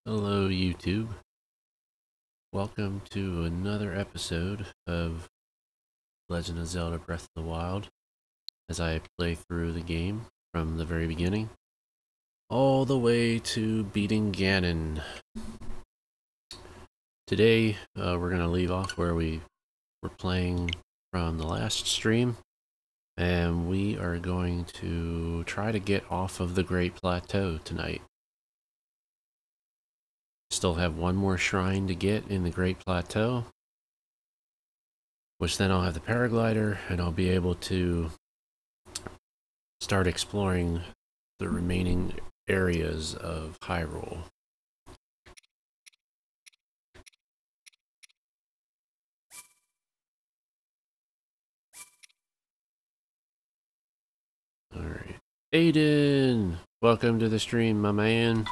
Hello YouTube. Welcome to another episode of Legend of Zelda Breath of the Wild as I play through the game from the very beginning all the way to beating Ganon. Today we're going to leave off where we were playing from the last stream, and we are going to try to get off of the Great Plateau tonight. Still have one more shrine to get in the Great Plateau, which then I'll have the paraglider and I'll be able to start exploring the remaining areas of Hyrule. Alright. Aiden! Welcome to the stream, my man.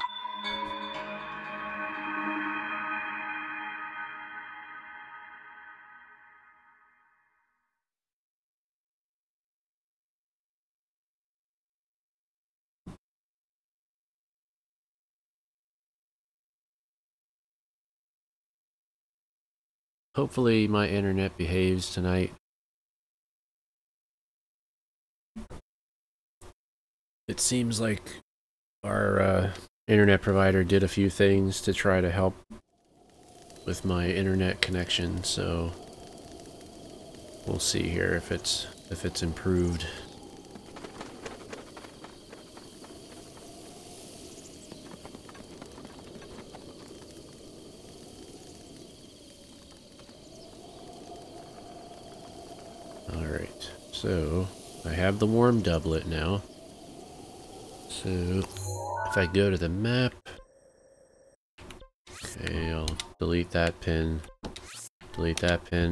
Hopefully my internet behaves tonight. It seems like our internet provider did a few things to try to help with my internet connection, so we'll see here if it's improved. Alright, so I have the warm doublet now. So if I go to the map, okay, I'll delete that pin,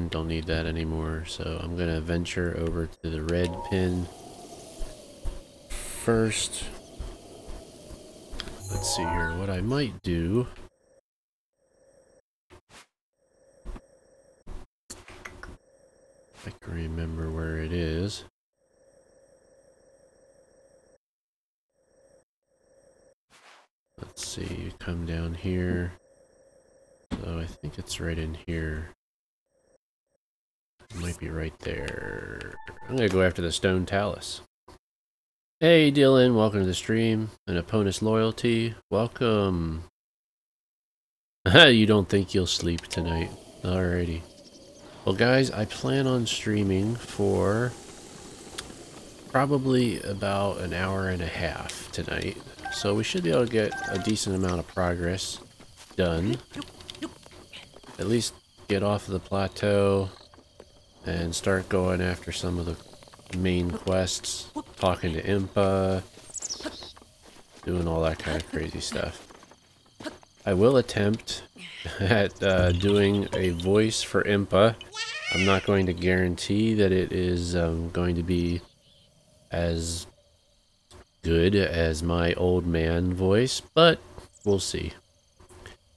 don't need that anymore. So I'm gonna venture over to the red pin first. Let's see here, what I might do. I can remember where it is. Let's see, you come down here. So I think it's right in here. It might be right there. I'm gonna go after the stone talus. Hey Dylan, welcome to the stream. An opponent's loyalty, welcome. You don't think you'll sleep tonight. Alrighty. Well guys, I plan on streaming for probably about an hour and a half tonight. So we should be able to get a decent amount of progress done. At least get off of the plateau and start going after some of the main quests. Talking to Impa. Doing all that kind of crazy stuff. I will attempt at doing a voice for Impa. I'm not going to guarantee that it is going to be as good as my old man voice, but we'll see.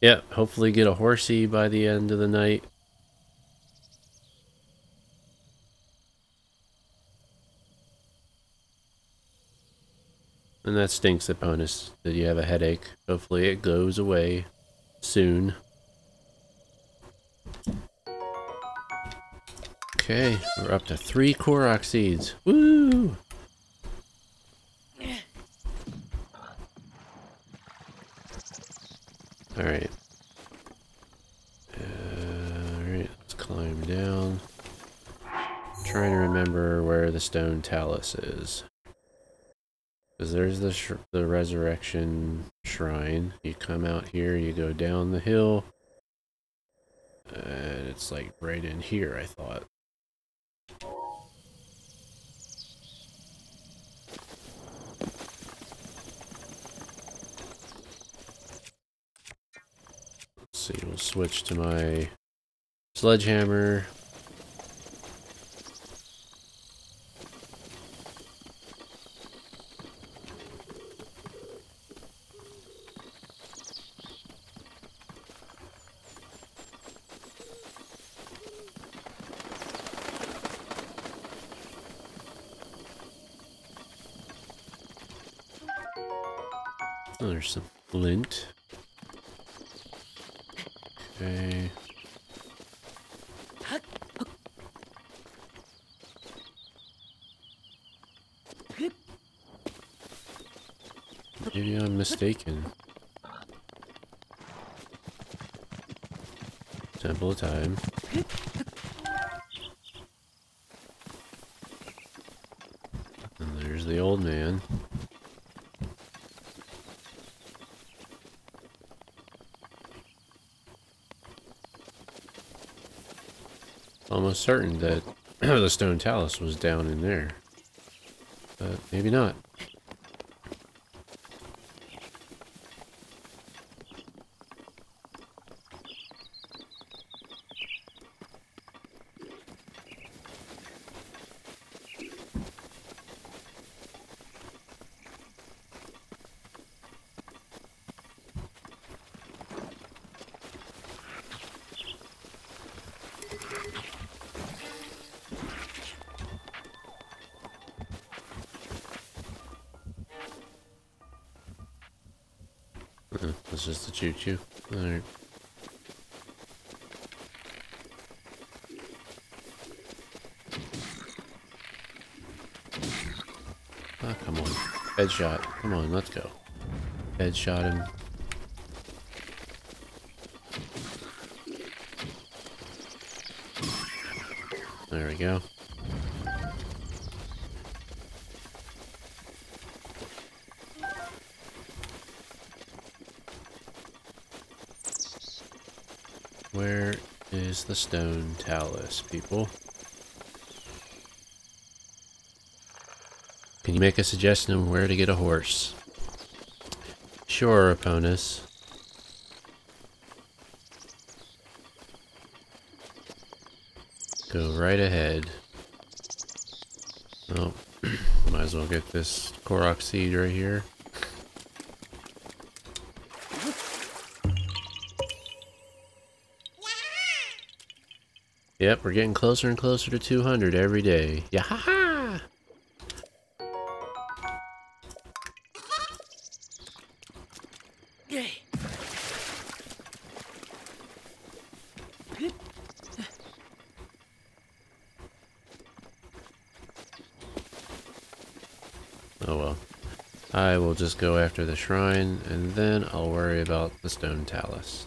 Yeah, hopefully get a horsey by the end of the night. And that stinks, opponents, that you have a headache. Hopefully it goes away soon. Okay, we're up to 3 Korok seeds. Woo! Alright. Alright, let's climb down. I'm trying to remember where the stone talus is. Because there's the resurrection shrine. You come out here, you go down the hill. And it's like right in here, I thought. Let's see, we'll switch to my sledgehammer. Oh, there's some flint. Okay. Maybe I'm mistaken. Temple of Time. And there's the old man. Almost certain that the stone talus was down in there. But maybe not. This is the choo-choo. Alright. Oh, come on. Headshot. Come on, let's go. Headshot him. There we go. Where is the stone talus, people? Can you make a suggestion of where to get a horse? Sure, Eponus. Go right ahead. Oh, might as well get this Korok seed right here. Yep, we're getting closer and closer to 200 every day. Yahaha! Oh well. I will just go after the shrine, and then I'll worry about the stone talus.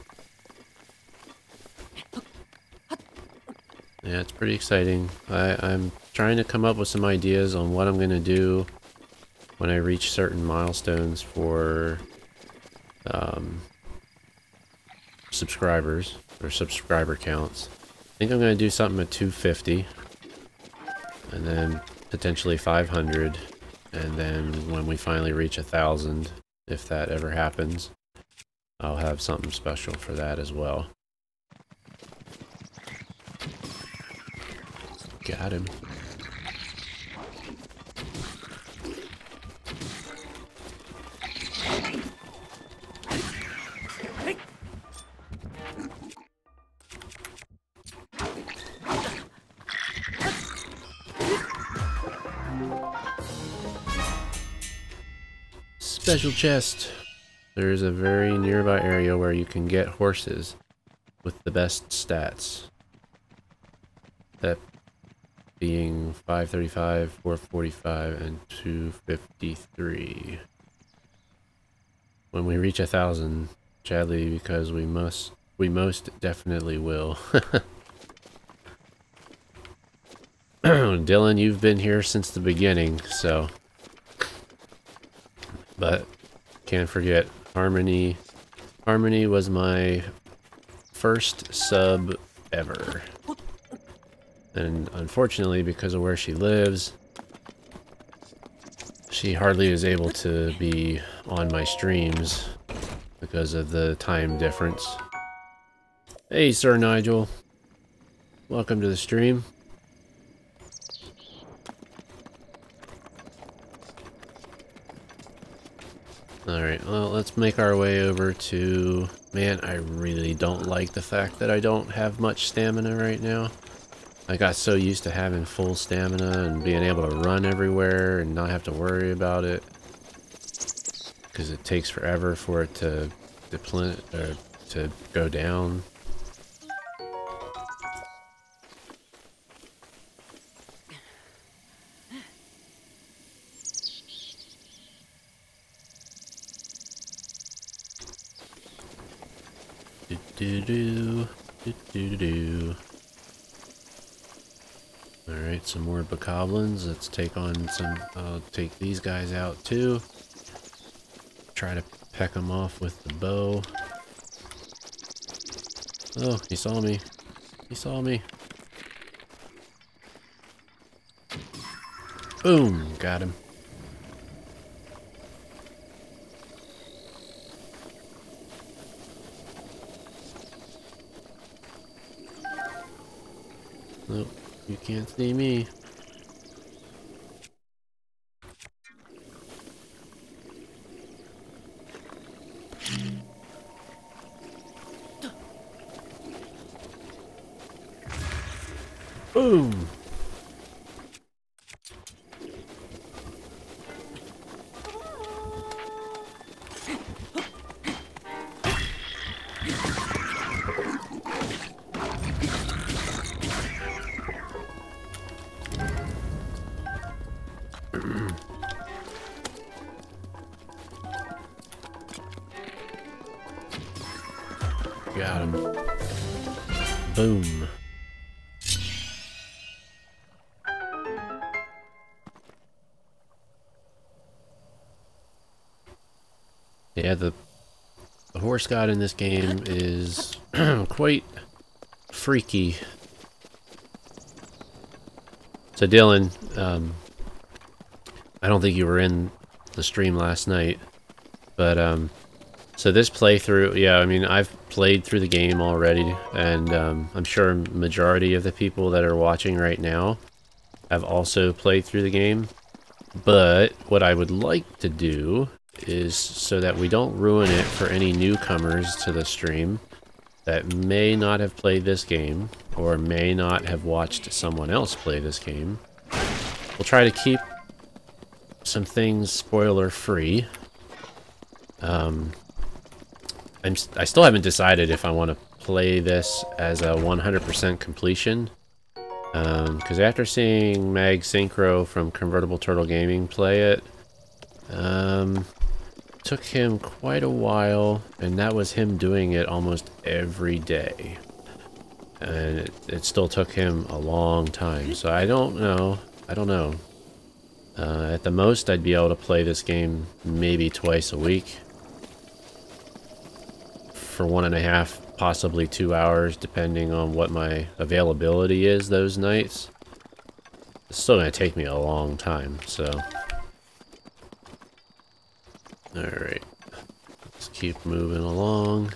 Yeah, it's pretty exciting. I'm trying to come up with some ideas on what I'm going to do when I reach certain milestones for subscribers, or subscriber counts. I think I'm going to do something at 250, and then potentially 500, and then when we finally reach 1,000, if that ever happens, I'll have something special for that as well. Got him. Special chest. There is a very nearby area where you can get horses with the best stats. That being 535, 445, and 253. When we reach 1,000, sadly, because we most definitely will. Dylan, you've been here since the beginning, so. But can't forget Harmony. Harmony was my first sub ever. And unfortunately, because of where she lives, she hardly is able to be on my streams because of the time difference. Hey, Sir Nigel. Welcome to the stream. Alright, well, let's make our way over to... Man, I really don't like the fact that I don't have much stamina right now. I got so used to having full stamina and being able to run everywhere and not have to worry about it. Because it takes forever for it to deplete or to go down. Do-do-do. Do-do-do. Alright, some more bokoblins. Let's take on some... I'll take these guys out too. Try to peck them off with the bow. Oh, he saw me. He saw me. Boom! Got him. Nope, you can't see me. Boom! Got him. Boom. Yeah, the horse god in this game is quite freaky. So Dylan, I don't think you were in the stream last night, but so this playthrough, yeah, I mean, I've played through the game already, and I'm sure majority of the people that are watching right now have also played through the game. But what I would like to do is, so that we don't ruin it for any newcomers to the stream that may not have played this game or may not have watched someone else play this game, we'll try to keep some things spoiler free. I still haven't decided if I want to play this as a 100% completion, because after seeing Mag Synchro from Convertible Turtle Gaming play it, took him quite a while, and that was him doing it almost every day, and it still took him a long time. So I don't know. At the most, I'd be able to play this game maybe twice a week for 1.5, possibly 2 hours, depending on what my availability is those nights. It's still gonna take me a long time, so. Alright. Let's keep moving along.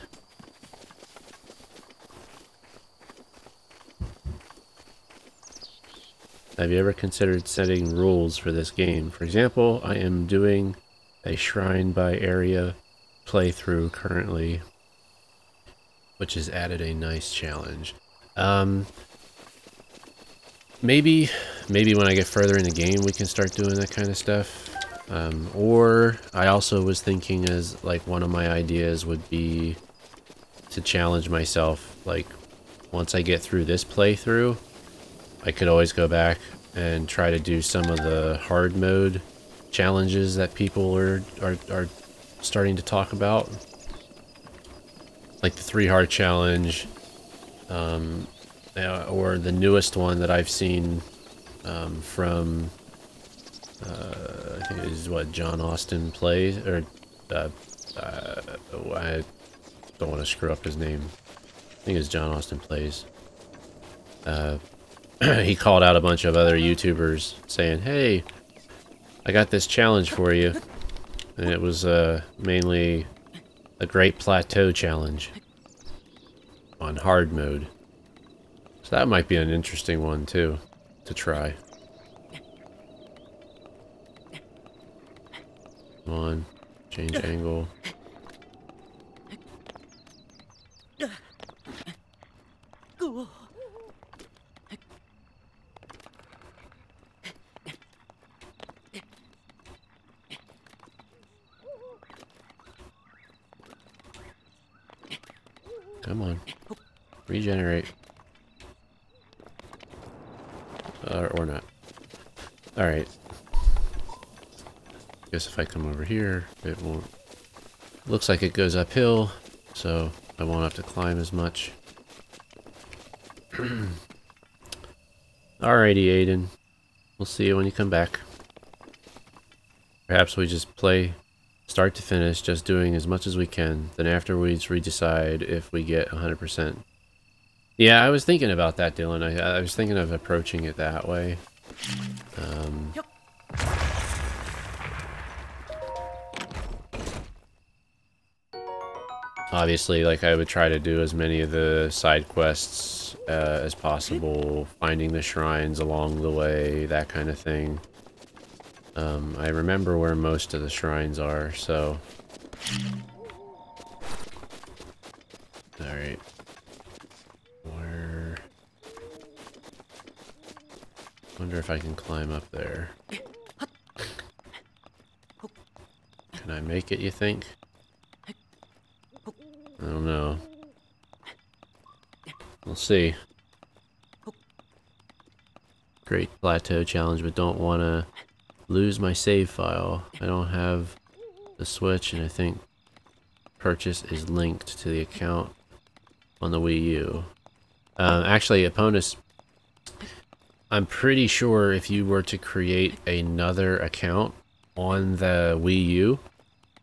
Have you ever considered setting rules for this game? For example, I am doing a shrine by area playthrough currently, which has added a nice challenge. Maybe when I get further in the game we can start doing that kind of stuff. Or I also was thinking, as like, one of my ideas would be to challenge myself, like, once I get through this playthrough, I could always go back and try to do some of the hard mode challenges that people are starting to talk about. Like the 3 hard challenge, or the newest one that I've seen from, I think it is what John Austin plays, or I don't want to screw up his name. I think it's John Austin Plays. He called out a bunch of other YouTubers saying, "Hey, I got this challenge for you," and it was mainly a Great Plateau challenge on hard mode. So that might be an interesting one too to try. Come on, change angle. Come on. Regenerate. Or not. Alright. Guess if I come over here, it won't... Looks like it goes uphill, so I won't have to climb as much. Alrighty, Aiden. We'll see you when you come back. Perhaps we just play start to finish, just doing as much as we can. Then afterwards, we decide if we get 100%. Yeah, I was thinking about that, Dylan. I was thinking of approaching it that way. Obviously, like, I would try to do as many of the side quests as possible, finding the shrines along the way, that kind of thing. I remember where most of the shrines are, so... Alright. Where... Wonder if I can climb up there. Can I make it, you think? I don't know. We'll see. Great Plateau challenge, but don't want to lose my save file. I don't have the Switch, and I think purchase is linked to the account on the Wii U. Actually, Eponus, I'm pretty sure if you were to create another account on the Wii U,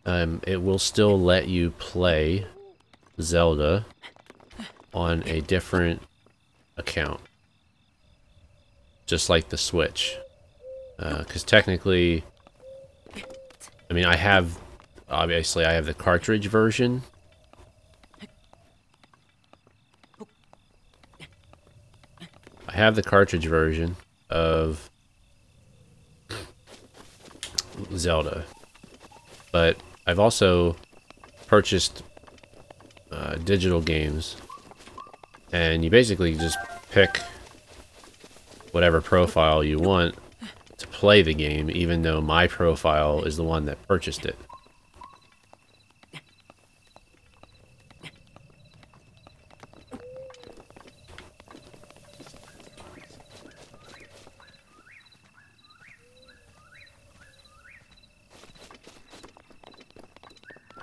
it will still let you play Zelda on a different account, just like the Switch. Because technically, I mean, obviously I have the cartridge version. I have the cartridge version of Zelda, but I've also purchased digital games, and you basically just pick whatever profile you want to play the game, even though my profile is the one that purchased it.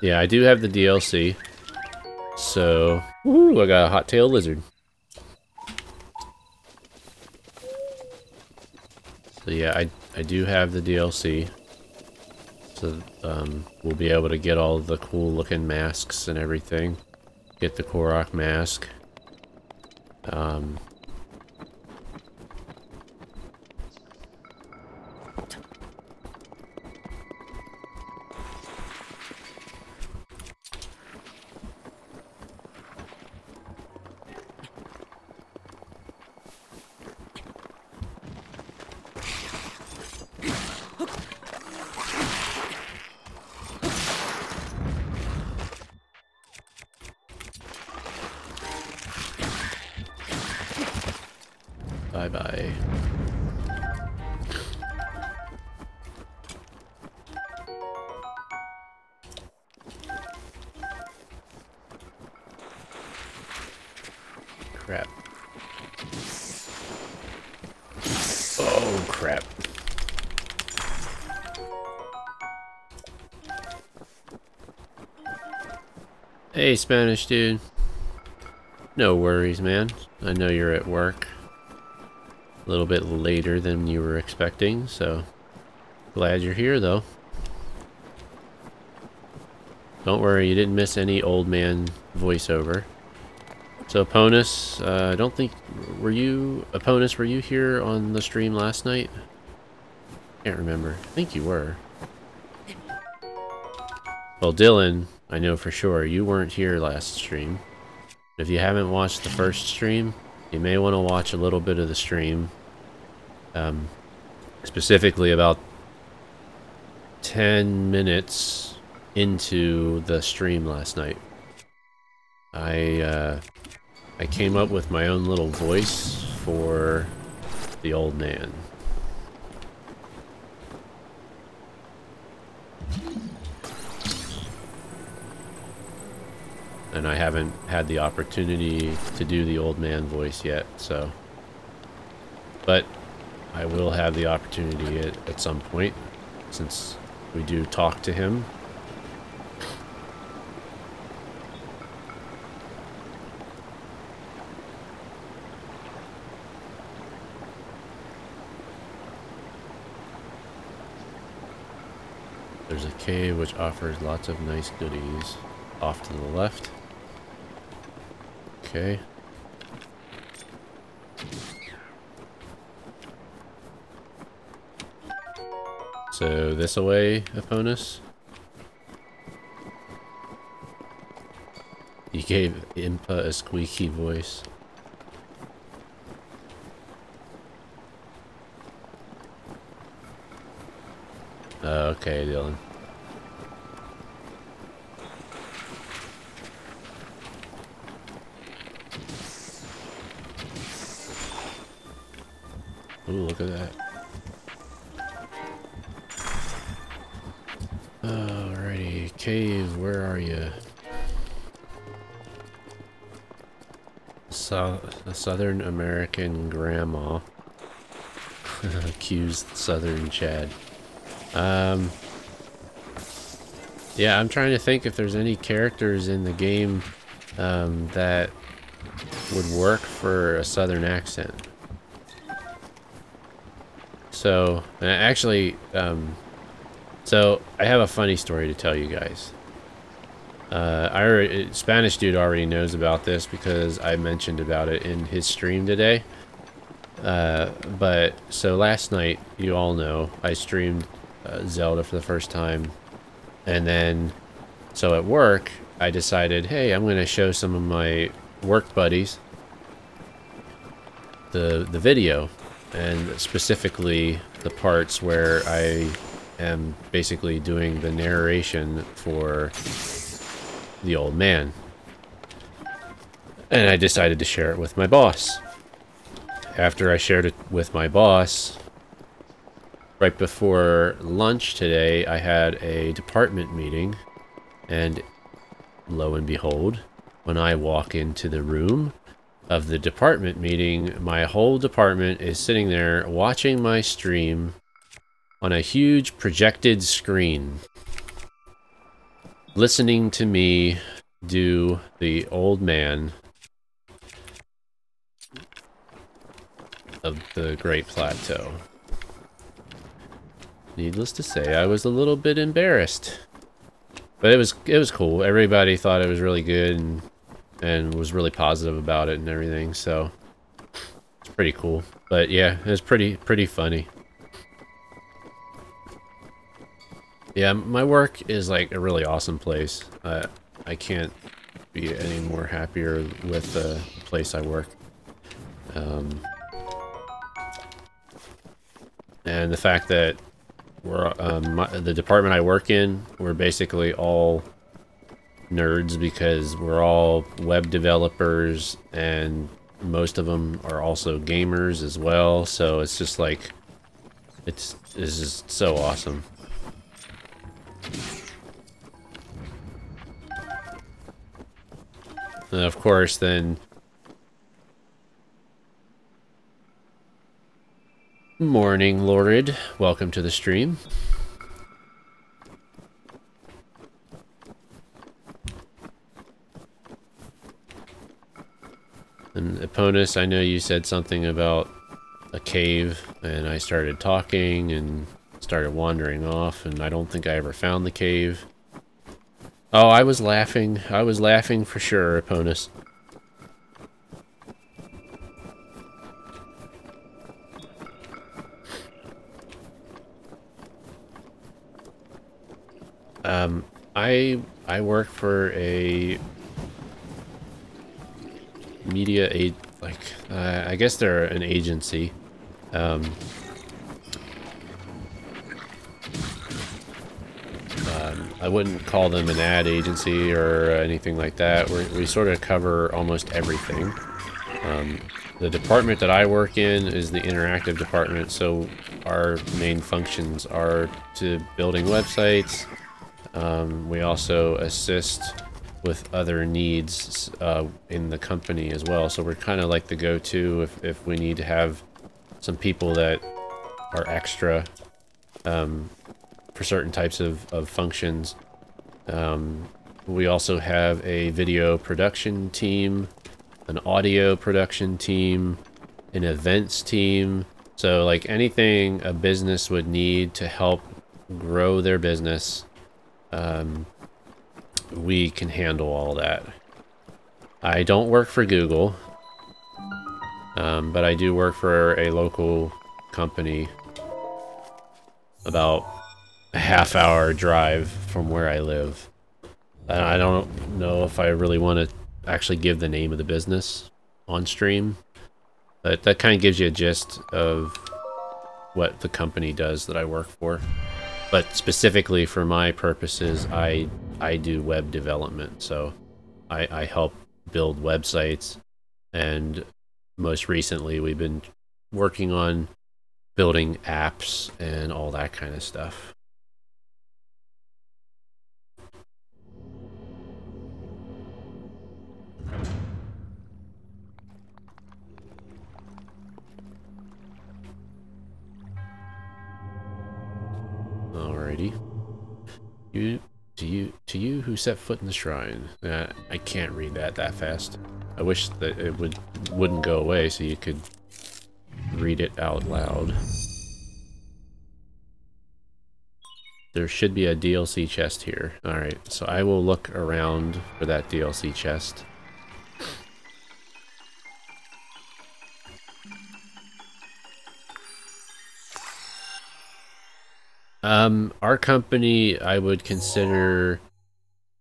Yeah, I do have the DLC. So, woo, I got a hot-tailed lizard. So yeah, I do have the DLC. So, we'll be able to get all the cool-looking masks and everything. Get the Korok mask. Bye-bye. Crap. Oh, crap. Hey, Spanish dude. No worries, man. I know you're at work. A little bit later than you were expecting, so glad you're here, though. Don't worry, you didn't miss any old man voiceover. So, Eponus, I don't think... Eponus, were you here on the stream last night? Can't remember. I think you were. Well, Dylan, I know for sure, you weren't here last stream. If you haven't watched the first stream, you may want to watch a little bit of the stream. Specifically about 10 minutes into the stream last night. I came up with my own little voice for the old man. And I haven't had the opportunity to do the old man voice yet, so... But I will have the opportunity at some point, since we do talk to him. There's a cave which offers lots of nice goodies. Off to the left. Okay. So this away, Eponus? You gave Impa a squeaky voice. Okay, Dylan. Ooh, look at that. Alrighty, cave, where are you? The Southern American grandma accused Southern Chad. Yeah, I'm trying to think if there's any characters in the game that would work for a Southern accent. So, actually, so I have a funny story to tell you guys. Spanish dude already knows about this because I mentioned about it in his stream today. But so last night, you all know, I streamed Zelda for the first time, and then so at work I decided, hey, I'm going to show some of my work buddies the video, and specifically the parts where I am basically doing the narration for the old man. And I decided to share it with my boss. After I shared it with my boss, right before lunch today, I had a department meeting, and lo and behold, when I walk into the room of the department meeting, my whole department is sitting there watching my stream on a huge projected screen, listening to me do the old man of the Great Plateau. Needless to say, I was a little bit embarrassed, but it was cool. Everybody thought it was really good and was really positive about it and everything. So it's pretty cool. But yeah, it was pretty funny. Yeah, my work is like a really awesome place. I can't be any more happier with the place I work. And the fact that we're the department I work in, we're basically all nerds because we're all web developers, and most of them are also gamers as well. So it's just like it's just so awesome. And of course, then morning, Lorid. Welcome to the stream. And Eponus, I know you said something about a cave, and I started talking and started wandering off, and I don't think I ever found the cave. Oh, I was laughing. I was laughing for sure, Eponus. I work for a media I guess they're an agency. I wouldn't call them an ad agency or anything like that. We sort of cover almost everything. The department that I work in is the interactive department, so our main functions are to building websites. We also assist with other needs in the company as well, so we're kind of like the go-to if we need to have some people that are extra for certain types of functions. We also have a video production team, an audio production team, an events team. So like anything a business would need to help grow their business, we can handle all that. I don't work for Google, but I do work for a local company about a half-hour drive from where I live. And I don't know if I really want to actually give the name of the business on stream, but that kind of gives you a gist of what the company does that I work for. But specifically for my purposes, I do web development, so I help build websites, and most recently we've been working on building apps and all that kind of stuff. Alrighty. To you who set foot in the shrine. I can't read that fast. I wish that it wouldn't go away so you could read it out loud. There should be a DLC chest here. Alright, so I will look around for that DLC chest. Our company, I would consider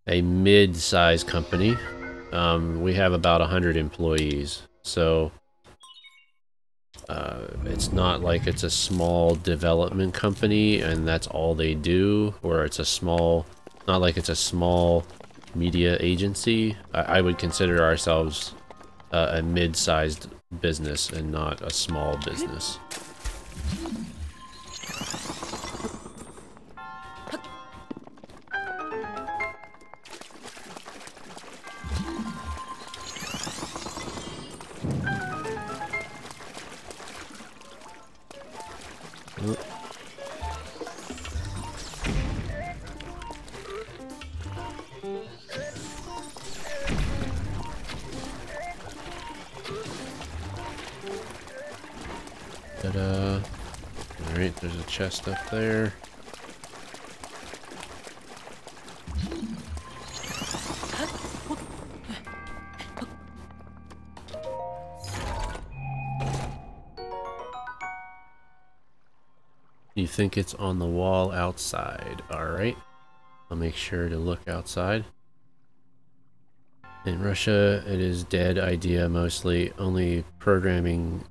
a mid-sized company. We have about 100 employees, so it's not like it's a small development company and that's all they do, or it's a small, not like it's a small media agency. I would consider ourselves a mid-sized business and not a small business. Ta-da. Alright, there's a chest up there. You think it's on the wall outside. Alright. I'll make sure to look outside. In Russia, it is dead idea mostly. Only programming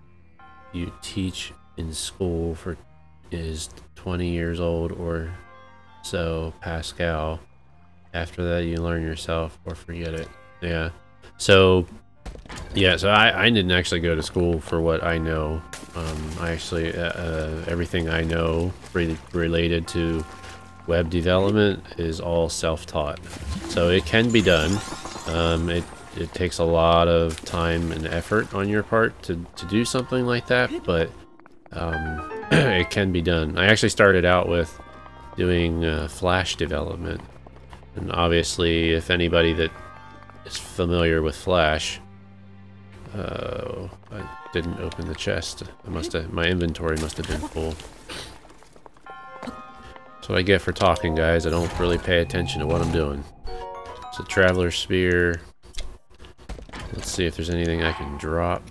you teach in school for is 20 years old or so, Pascal. After that, you learn yourself or forget it. Yeah. So I didn't actually go to school for what I know. I actually, everything I know related to web development is all self-taught. So it can be done. It takes a lot of time and effort on your part to do something like that, but it can be done. I actually started out with doing Flash development. And obviously, if anybody that is familiar with Flash, I didn't open the chest. My inventory must have been full. That's what I get for talking, guys. I don't really pay attention to what I'm doing. It's a Traveler's Spear. Let's see if there's anything I can drop.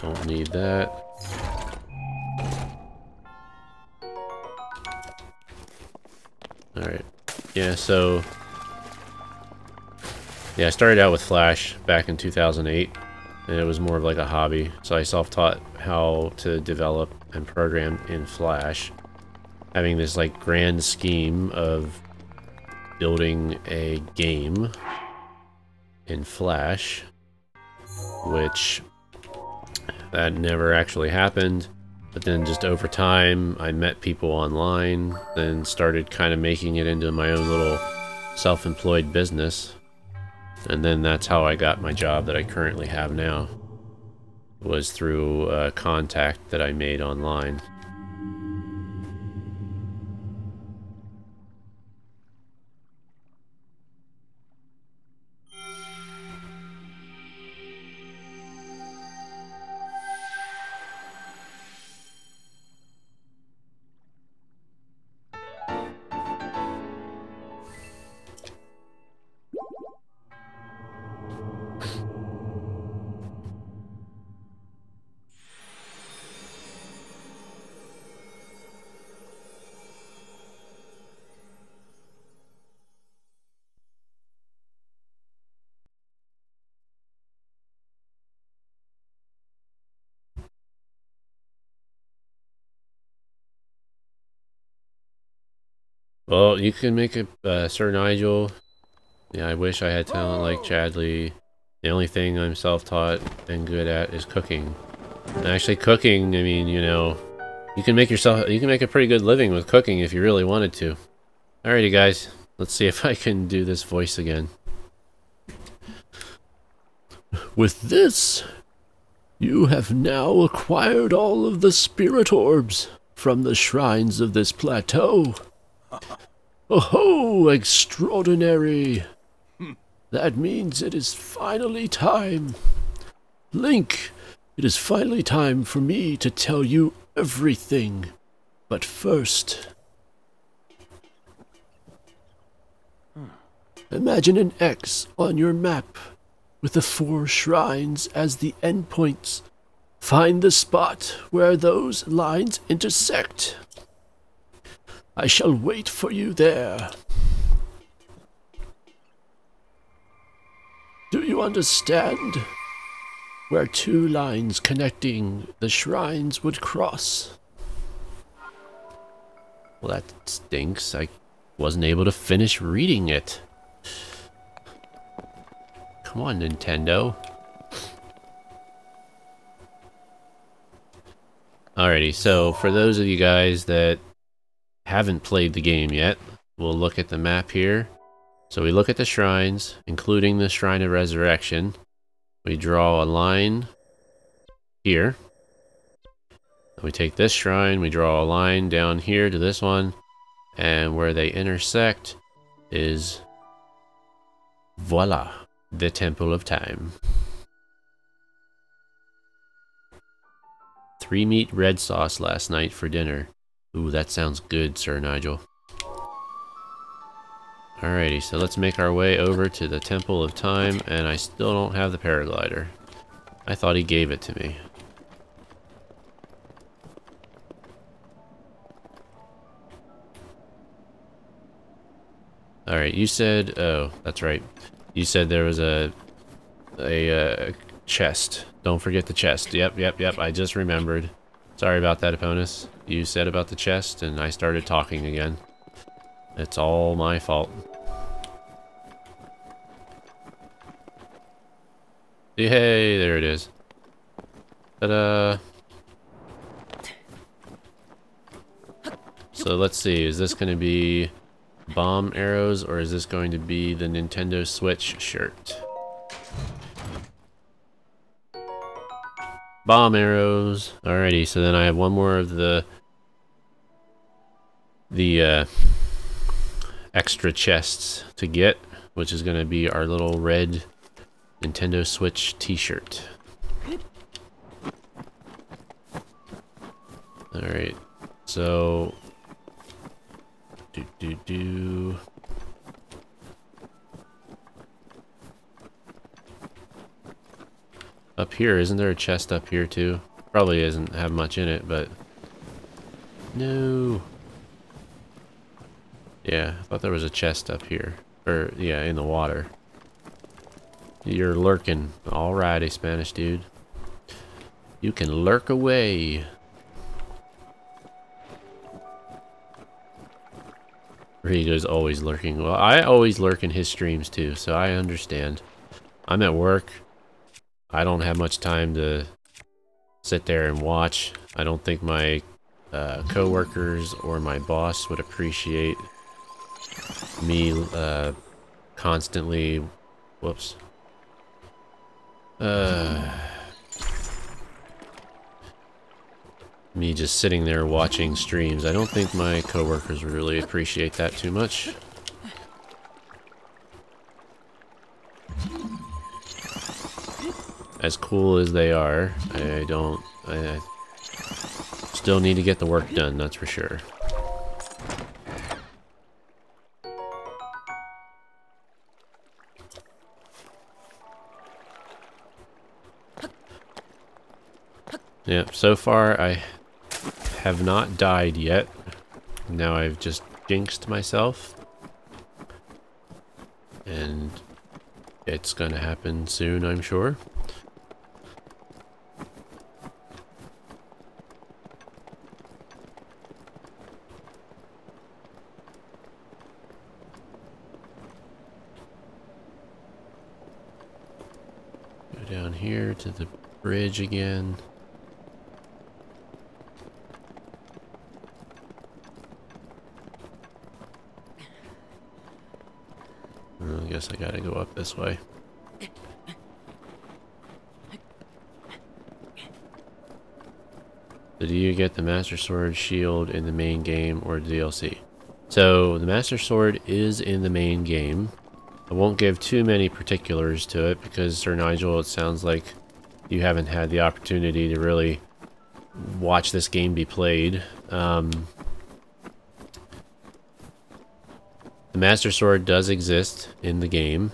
Don't need that. Alright. Yeah, so... yeah, I started out with Flash back in 2008, and it was more of like a hobby. So I self-taught how to develop and program in Flash, having this like grand scheme of building a game in Flash, which that never actually happened. But then just over time, I met people online, then started kind of making it into my own little self-employed business. And then that's how I got my job that I currently have now. Was through a contact that I made online. Well, you can make a Sir Nigel. Yeah, I wish I had talent like Chadley. The only thing I'm self-taught and good at is cooking. And actually cooking, I mean, you know, you can make a pretty good living with cooking if you really wanted to. Alrighty guys, let's see if I can do this voice again. With this, you have now acquired all of the spirit orbs from the shrines of this plateau. Oh, extraordinary! That means it is finally time. Link, it is finally time for me to tell you everything. But first, imagine an X on your map with the 4 shrines as the endpoints. Find the spot where those lines intersect. I shall wait for you there. Do you understand? Where 2 lines connecting the shrines would cross. Well, that stinks. I wasn't able to finish reading it. Come on, Nintendo. Alrighty, so for those of you guys that haven't played the game yet, we'll look at the map here. So we look at the shrines, including the Shrine of Resurrection. We draw a line here. We take this shrine, we draw a line down here to this one, and where they intersect is, voila, the Temple of Time. 3 meat red sauce last night for dinner. Ooh, that sounds good, Sir Nigel. Alrighty, so let's make our way over to the Temple of Time, and I still don't have the paraglider. I thought he gave it to me. Alright, you said, oh, that's right. You said there was a chest. Don't forget the chest. Yep, I just remembered. Sorry about that, Eponus. You said about the chest, and I started talking again. It's all my fault. Yay, there it is. Ta-da! So let's see, is this going to be bomb arrows, or is this going to be the Nintendo Switch shirt? Bomb arrows. Alrighty, so then I have one more of the extra chests to get, which is going to be our little red Nintendo Switch t-shirt. Alright, so up here, isn't there a chest up here too? Probably doesn't have much in it, but no. Yeah, I thought there was a chest up here. Or, yeah, in the water. You're lurking. Alrighty, Spanish dude. You can lurk away. Rigo's always lurking. Well, I always lurk in his streams too, so I understand. I'm at work. I don't have much time to sit there and watch. I don't think my co-workers or my boss would appreciate me constantly, whoops, me just sitting there watching streams. I don't think my co-workers would really appreciate that too much. As cool as they are, I still need to get the work done, that's for sure. Yep, so far I have not died yet. Now I've just jinxed myself. And it's gonna happen soon, I'm sure. down here to the bridge again. I guess I gotta go up this way. So do you get the Master Sword shield in the main game or DLC? So the Master Sword is in the main game. I won't give too many particulars to it because, Sir Nigel, it sounds like you haven't had the opportunity to really watch this game be played. The Master Sword does exist in the game,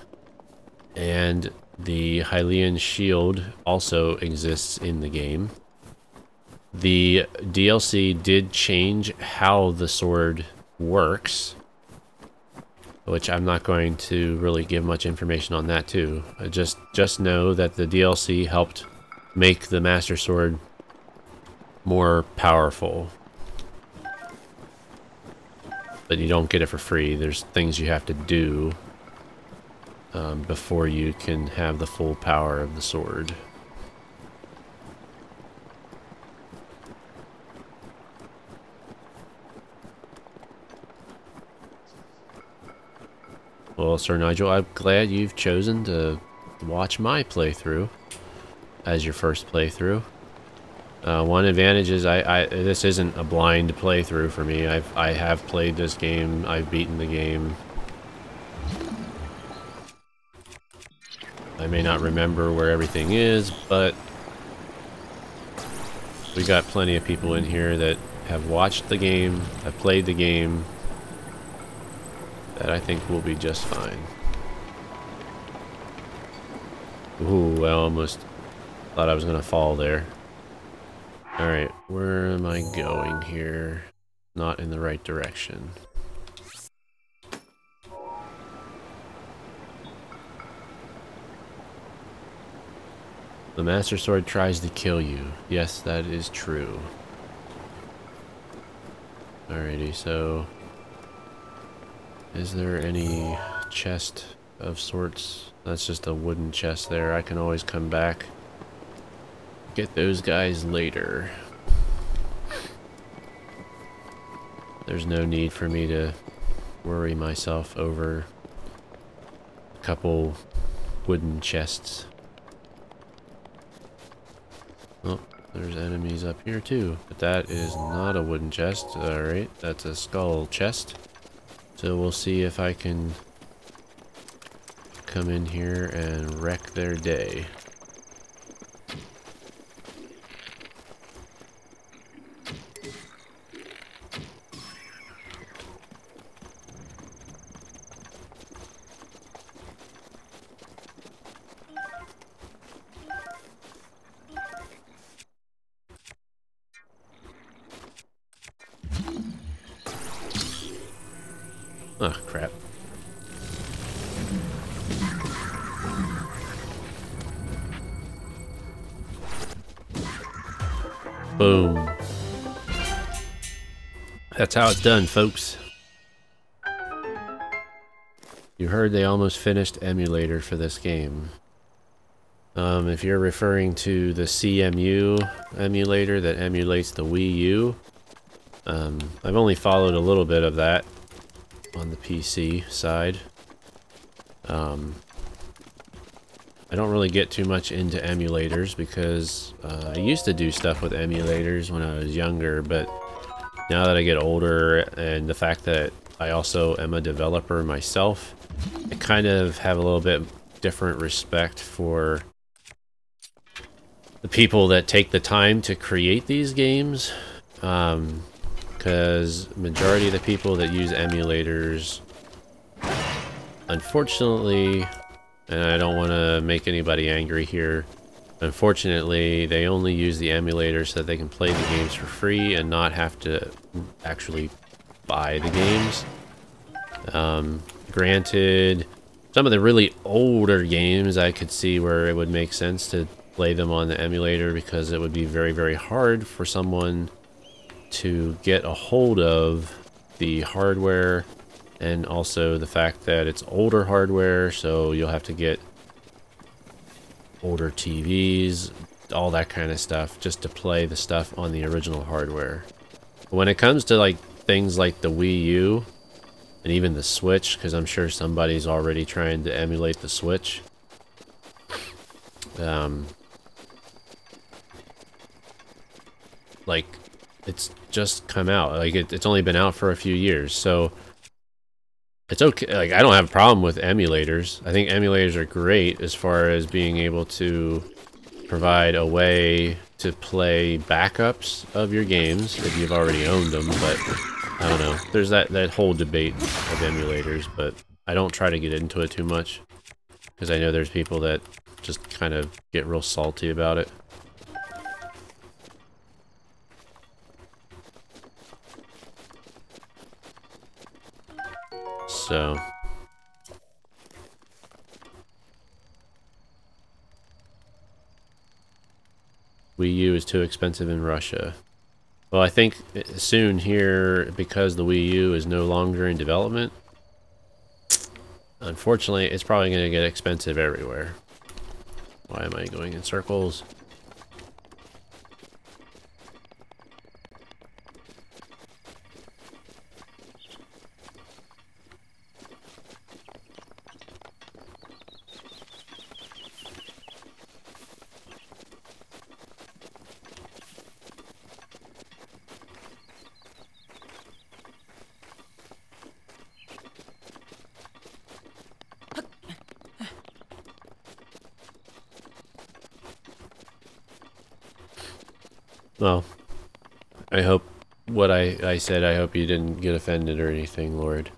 and the Hylian shield also exists in the game. The DLC did change how the sword works, which I'm not going to really give much information on that too. Just know that the DLC helped make the Master Sword more powerful. But you don't get it for free. There's things you have to do before you can have the full power of the sword. Well, Sir Nigel, I'm glad you've chosen to watch my playthrough as your first playthrough. One advantage is this isn't a blind playthrough for me. I have played this game. I've beaten the game. I may not remember where everything is, but we got plenty of people in here that have watched the game, have played the game, that I think will be just fine. Ooh, I almost thought I was gonna fall there. Alright, where am I going here? Not in the right direction. The Master Sword tries to kill you. Yes, that is true. Alrighty, so is there any chest of sorts? That's just a wooden chest there. I can always come back. Get those guys later. There's no need for me to worry myself over a couple wooden chests. Oh, there's enemies up here too. But that is not a wooden chest. Alright, that's a skull chest. So we'll see if I can come in here and wreck their day. Oh, crap. Boom. That's how it's done, folks. You heard they almost finished emulator for this game. If you're referring to the CMU emulator that emulates the Wii U, I've only followed a little bit of that on the PC side. I don't really get too much into emulators because I used to do stuff with emulators when I was younger, but now that I get older and the fact that I also am a developer myself, I kind of have a little bit different respect for the people that take the time to create these games. Because majority of the people that use emulators, unfortunately, and I don't want to make anybody angry here, unfortunately, they only use the emulator so that they can play the games for free and not have to actually buy the games. Granted, some of the really older games I could see where it would make sense to play them on the emulator because it would be very, very hard for someone to get a hold of the hardware, and also the fact that it's older hardware, so you'll have to get older TVs, all that kind of stuff, just to play the stuff on the original hardware. But when it comes to like things like the Wii U and even the Switch, because I'm sure somebody's already trying to emulate the Switch, like it's just come out. Like it's only been out for a few years, so it's okay. Like I don't have a problem with emulators. I think emulators are great as far as being able to provide a way to play backups of your games if you've already owned them. But I don't know. There's that whole debate of emulators, but I don't try to get into it too much because I know there's people that just kind of get real salty about it. So Wii U is too expensive in Russia. Well, I think soon here, because the Wii U is no longer in development, unfortunately, it's probably going to get expensive everywhere. Why am I going in circles? Well, I hope what I said, I hope you didn't get offended or anything, Lord.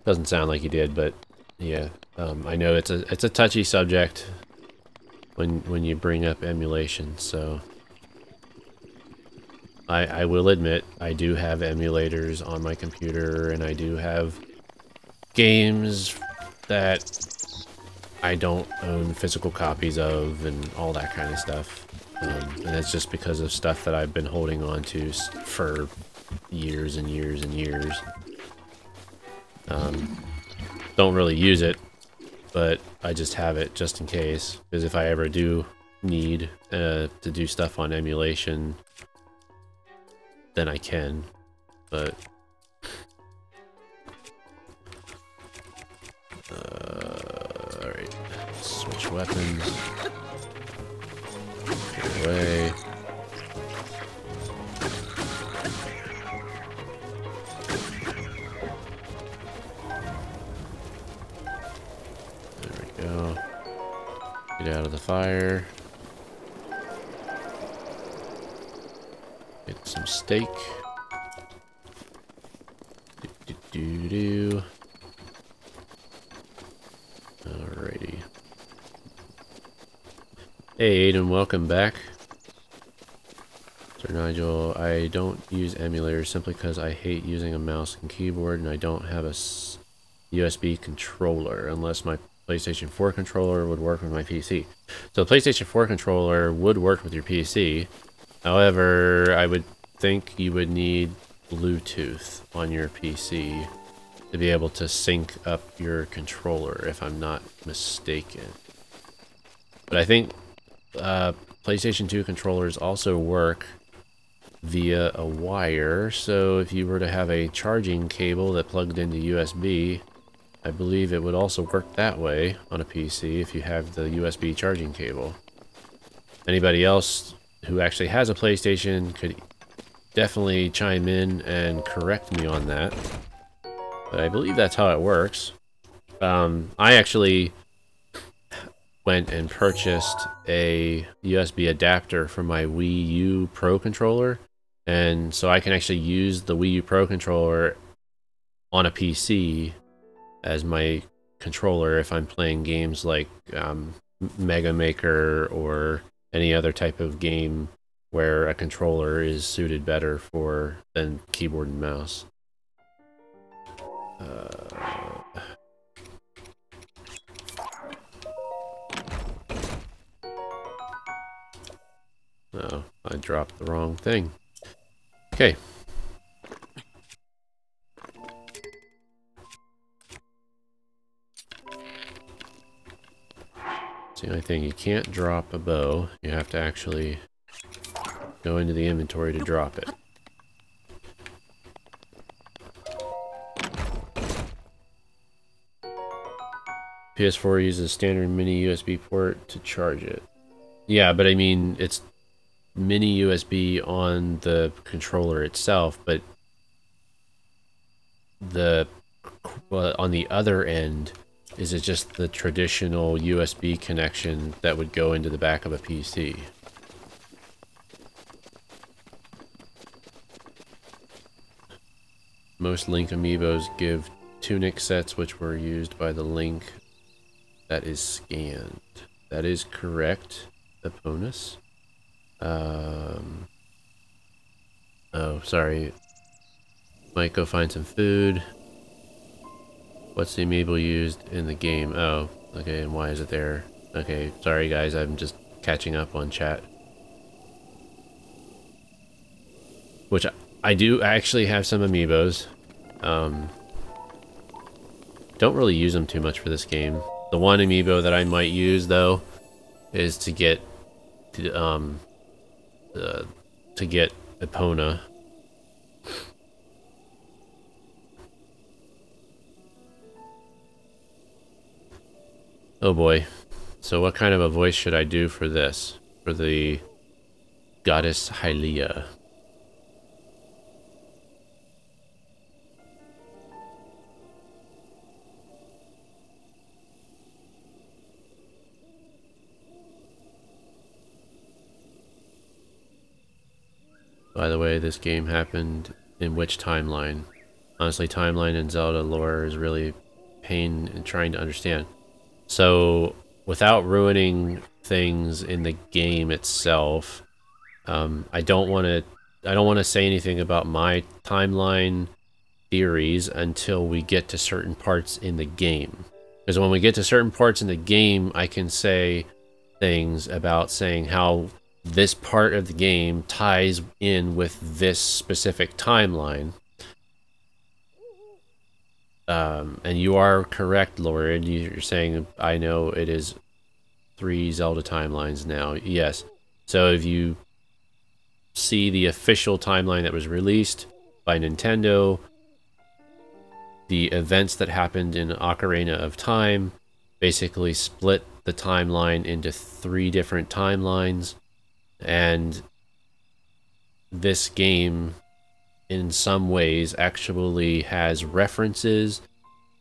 Doesn't sound like you did, but yeah. I know it's a touchy subject when you bring up emulation, so I will admit I do have emulators on my computer, and I do have games that I don't own physical copies of and all that kind of stuff. And that's just because of stuff that I've been holding on to for years and years and years. Don't really use it, but I just have it just in case. Because if I ever do need to do stuff on emulation, then I can. But alright, switch weapons. Get away. There we go. Get out of the fire. Get some steak. Do-do-do-do. Alrighty. Hey Aiden, welcome back. Sir Nigel, I don't use emulators simply because I hate using a mouse and keyboard, and I don't have a USB controller unless my PlayStation 4 controller would work with my PC. So the PlayStation 4 controller would work with your PC. However, I would think you would need Bluetooth on your PC to be able to sync up your controller, if I'm not mistaken. But I think PlayStation 2 controllers also work via a wire, so if you were to have a charging cable that plugged into USB, I believe it would also work that way on a PC if you have the USB charging cable. Anybody else who actually has a PlayStation could definitely chime in and correct me on that, but I believe that's how it works. I actually went and purchased a USB adapter for my Wii U Pro controller, and so I can actually use the Wii U Pro controller on a PC as my controller if I'm playing games like Mega Maker or any other type of game where a controller is suited better for than keyboard and mouse. Oh, I dropped the wrong thing. Okay. It's the only thing. You can't drop a bow. You have to actually go into the inventory to drop it. PS4 uses standard mini USB port to charge it. Yeah, but I mean, it's mini USB on the controller itself, but on the other end, is it just the traditional USB connection that would go into the back of a PC? Most Link amiibos give tunic sets which were used by the Link that is scanned. That is correct, Eponus. Oh, sorry. Might go find some food. What's the amiibo used in the game? Oh, okay, and why is it there? Okay, sorry guys, I'm just catching up on chat. Which I do actually have some amiibos. Don't really use them too much for this game. The one amiibo that I might use though is to get Epona. Oh boy. So what kind of a voice should I do for this? For the goddess Hylia. By the way, this game happened in which timeline? Honestly, timeline in Zelda lore is really pain in trying to understand. So, without ruining things in the game itself, I don't want to say anything about my timeline theories until we get to certain parts in the game. Because when we get to certain parts in the game, I can say things about saying how this part of the game ties in with this specific timeline. And you are correct, Lauren. You're saying, I know it is 3 Zelda timelines now. Yes. So if you see the official timeline that was released by Nintendo, the events that happened in Ocarina of Time basically split the timeline into 3 different timelines. And this game, in some ways, actually has references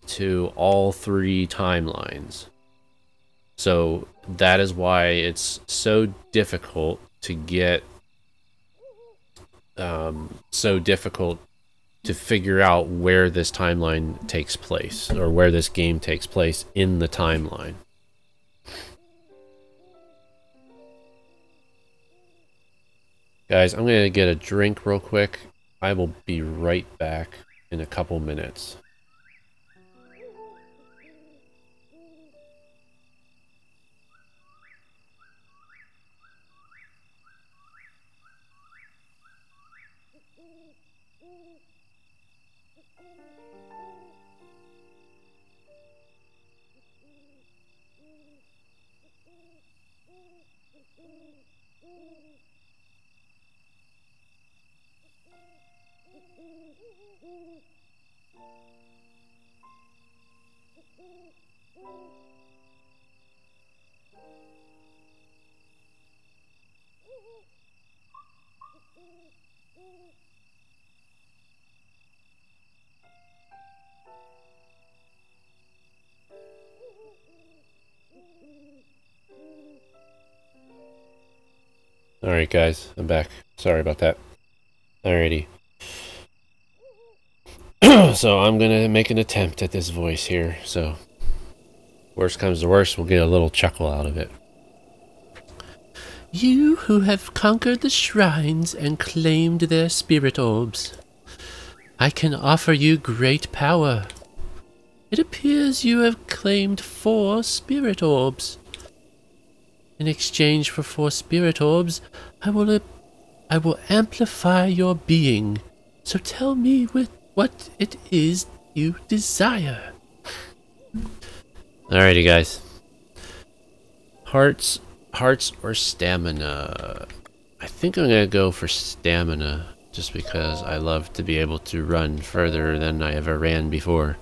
to all 3 timelines. So that is why it's so difficult to get, so difficult to figure out where this timeline takes place, or where this game takes place in the timeline. Guys, I'm gonna get a drink real quick. I will be right back in a couple minutes. Alright guys, I'm back. Sorry about that. Alrighty. So I'm gonna make an attempt at this voice here, so worst comes to worst, we'll get a little chuckle out of it. You who have conquered the shrines and claimed their spirit orbs, I can offer you great power. It appears you have claimed 4 spirit orbs. In exchange for 4 spirit orbs, I will amplify your being. So tell me what it is you desire. Alrighty, guys. Hearts, hearts or stamina? I think I'm gonna go for stamina, just because I love to be able to run further than I ever ran before.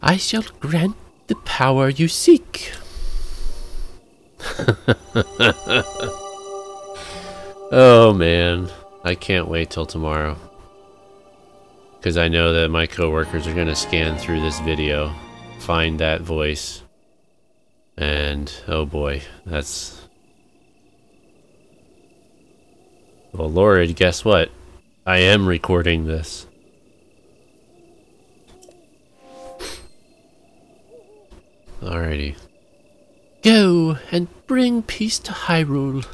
I shall grant the power you seek. Oh man, I can't wait till tomorrow. Because I know that my coworkers are gonna scan through this video, find that voice, and oh boy, that's... Well, Lord, guess what? I am recording this. Alrighty. Go and bring peace to Hyrule.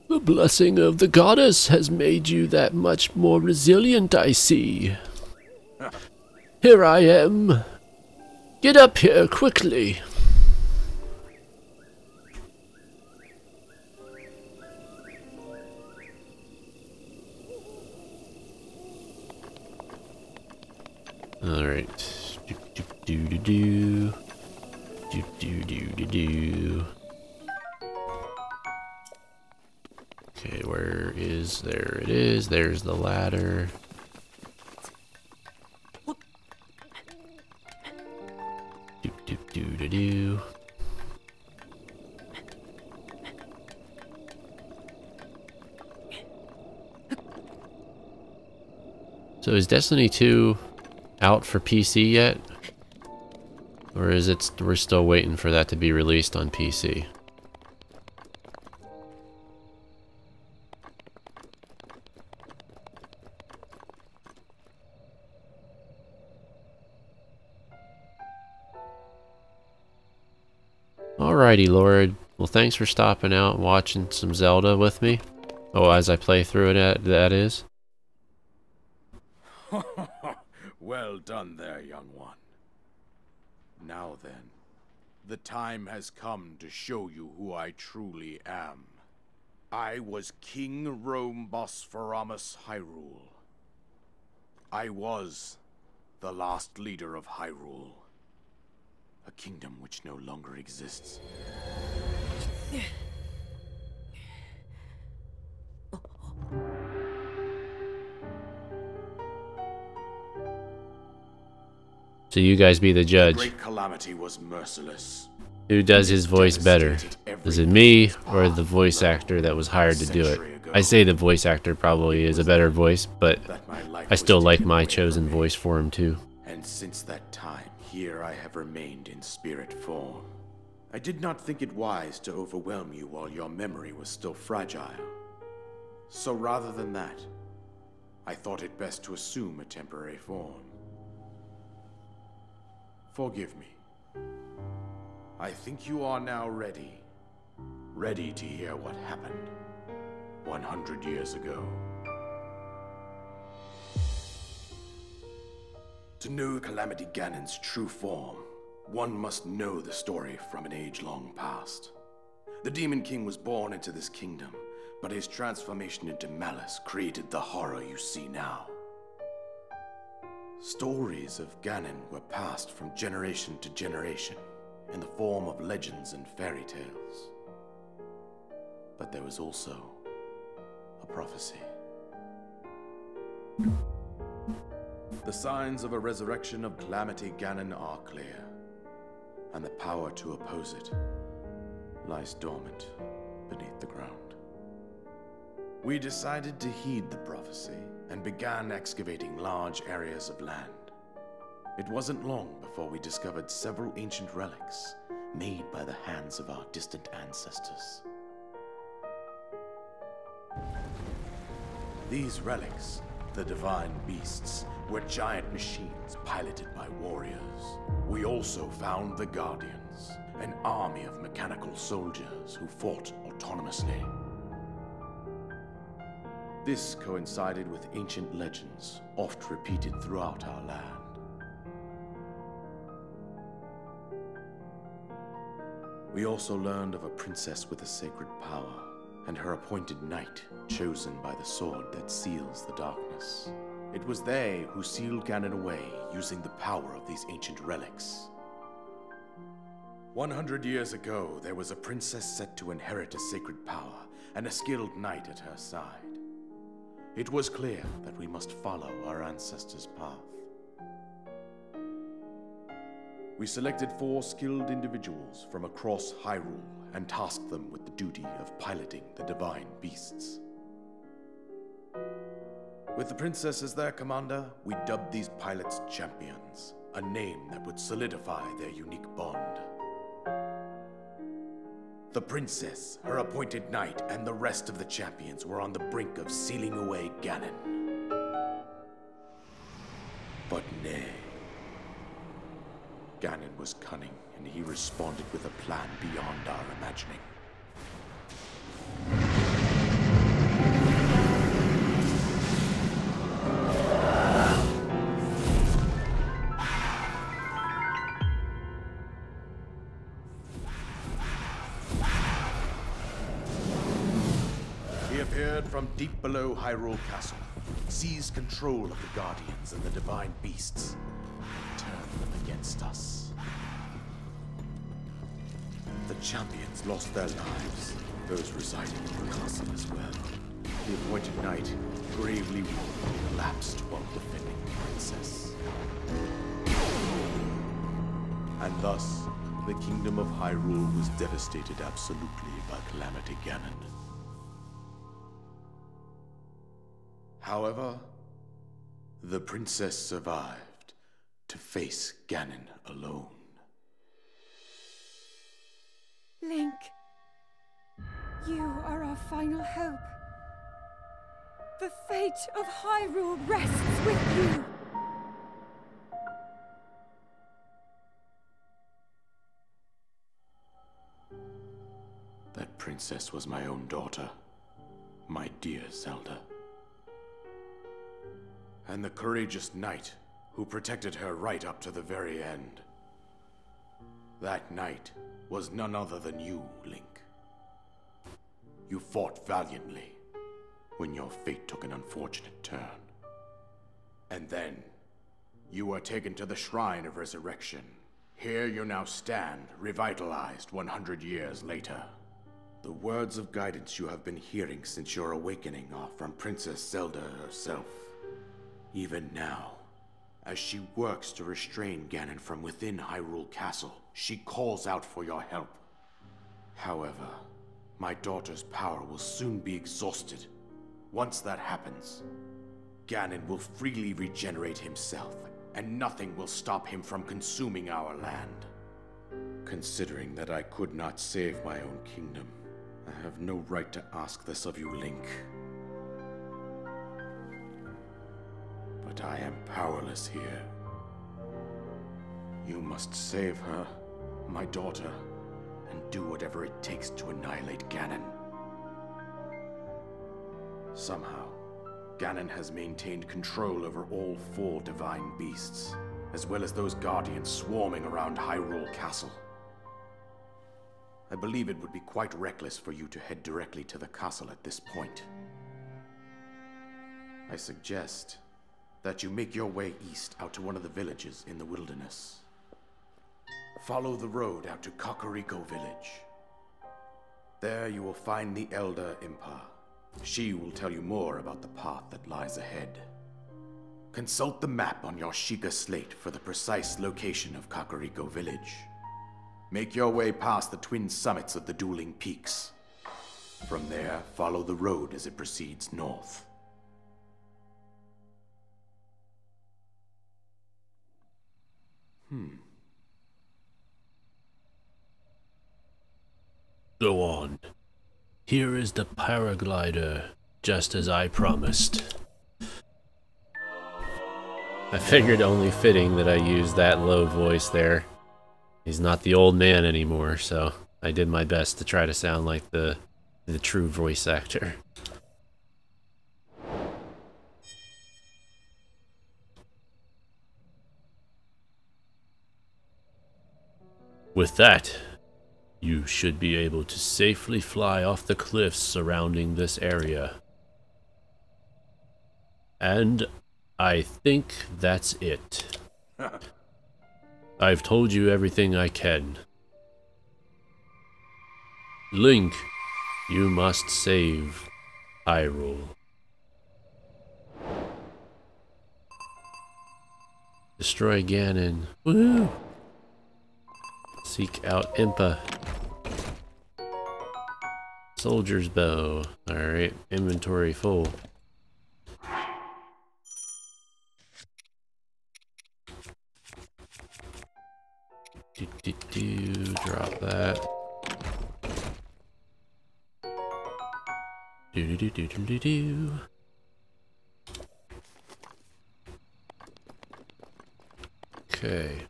The blessing of the goddess has made you that much more resilient, I see. Here I am. Get up here quickly. Alright. Do. Okay, where is... There it is. There's the ladder. Do. So is Destiny 2 out for PC yet? Or is it we're still waiting for that to be released on PC? Alrighty, Lord. Well, thanks for stopping out and watching some Zelda with me. Oh, as I play through it, that is. Well done there, young one. Now then, the time has come to show you who I truly am. I was King Rome Bosphoramos Hyrule. I was the last leader of Hyrule. A kingdom which no longer exists. So you guys be the judge. The great calamity was merciless. Who does his voice better? Is it me or the voice actor that was hired to do it? I say the voice actor probably is a better voice, but I still like my chosen voice for him too. And since that time, here I have remained in spirit form. I did not think it wise to overwhelm you while your memory was still fragile. So rather than that, I thought it best to assume a temporary form. Forgive me. I think you are now ready. Ready to hear what happened 100 years ago. To know Calamity Ganon's true form, one must know the story from an age-long past. The Demon King was born into this kingdom, but his transformation into malice created the horror you see now. Stories of Ganon were passed from generation to generation in the form of legends and fairy tales. But there was also a prophecy. The signs of a resurrection of Calamity Ganon are clear, and the power to oppose it lies dormant beneath the ground. We decided to heed the prophecy and began excavating large areas of land. It wasn't long before we discovered several ancient relics made by the hands of our distant ancestors. These relics, the divine beasts, were giant machines piloted by warriors. We also found the Guardians, an army of mechanical soldiers who fought autonomously. This coincided with ancient legends, oft repeated throughout our land. We also learned of a princess with a sacred power, and her appointed knight, chosen by the sword that seals the darkness. It was they who sealed Ganon away using the power of these ancient relics. 100 years ago, there was a princess set to inherit a sacred power and a skilled knight at her side. It was clear that we must follow our ancestors' path. We selected 4 skilled individuals from across Hyrule and tasked them with the duty of piloting the divine beasts. With the princess as their commander, we dubbed these pilots champions, a name that would solidify their unique bond. The princess, her appointed knight, and the rest of the champions were on the brink of sealing away Ganon. But nay. Ganon was cunning, and he responded with a plan beyond our imagining. He appeared from deep below Hyrule Castle, seized control of the Guardians and the Divine Beasts, and turned them against us. The champions lost their lives, those residing in the castle as well. The appointed knight, gravely wounded, collapsed while defending the princess. And thus, the kingdom of Hyrule was devastated absolutely by Calamity Ganon. However, the princess survived to face Ganon alone. Link, you are our final hope. The fate of Hyrule rests with you. That princess was my own daughter, my dear Zelda. And the courageous knight who protected her right up to the very end. That knight was none other than you, Link. You fought valiantly when your fate took an unfortunate turn. And then, you were taken to the Shrine of Resurrection. Here you now stand, revitalized 100 years later. The words of guidance you have been hearing since your awakening are from Princess Zelda herself. Even now, as she works to restrain Ganon from within Hyrule Castle, she calls out for your help. However, my daughter's power will soon be exhausted. Once that happens, Ganon will freely regenerate himself, and nothing will stop him from consuming our land. Considering that I could not save my own kingdom, I have no right to ask this of you, Link. But I am powerless here. You must save her, my daughter, and do whatever it takes to annihilate Ganon. Somehow, Ganon has maintained control over all 4 divine beasts, as well as those guardians swarming around Hyrule Castle. I believe it would be quite reckless for you to head directly to the castle at this point. I suggest that you make your way east out to one of the villages in the wilderness. Follow the road out to Kakariko Village. There you will find the Elder Impa. She will tell you more about the path that lies ahead. Consult the map on your Sheikah slate for the precise location of Kakariko Village. Make your way past the twin summits of the dueling peaks. From there, follow the road as it proceeds north. Go on. Here is the paraglider, just as I promised. I figured only fitting that I used that low voice there. He's not the old man anymore, so I did my best to try to sound like the true voice actor. With that, You should be able to safely fly off the cliffs surrounding this area. And I think that's it. I've told you everything I can. Link, you must save Hyrule. Destroy Ganon. Woohoo! Seek out Impa. Soldier's bow. Alright, inventory full. Drop that. Do. Okay.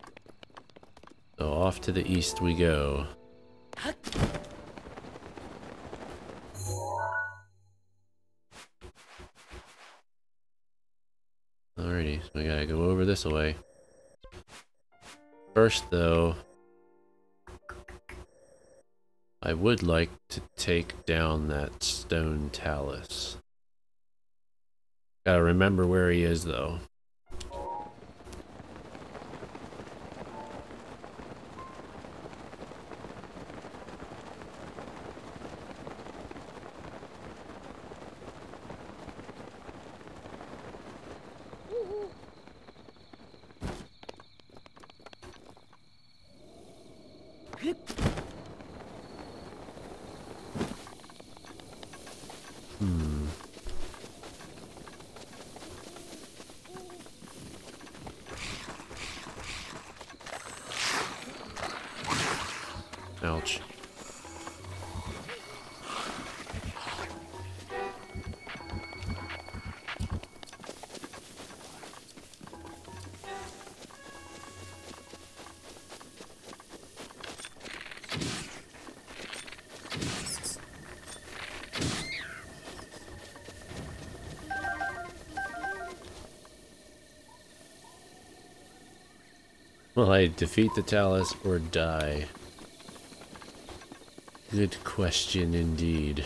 So off to the east we go. Alrighty, so we gotta go over this way. First though, I would like to take down that stone talus. Gotta remember where he is though. Ouch. Will I defeat the Talus or die? Good question indeed.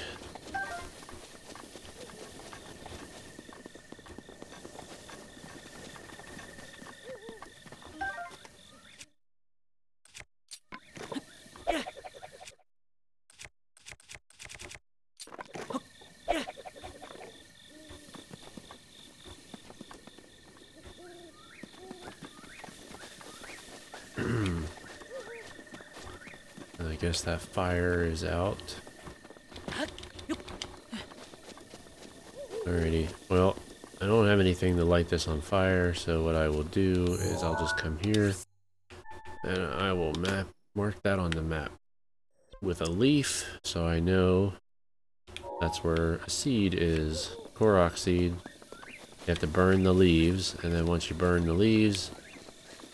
I guess that fire is out. Alrighty, well, I don't have anything to light this on fire, so what I will do is I'll just come here and I will mark that on the map with a leaf so I know that's where a seed is. Korok seed. You have to burn the leaves, and then once you burn the leaves,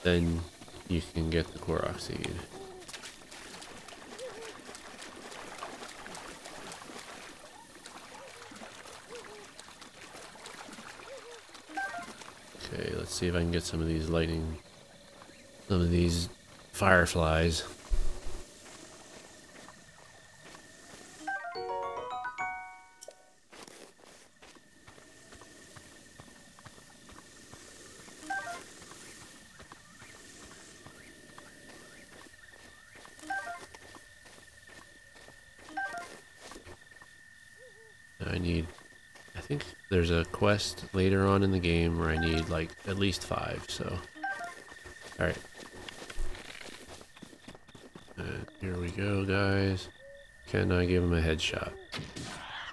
then you can get the Korok seed. Okay, let's see if I can get some of these fireflies. I think there's a quest later on in the game where I need like at least 5, so. Alright. Here we go, guys. Can I give him a headshot?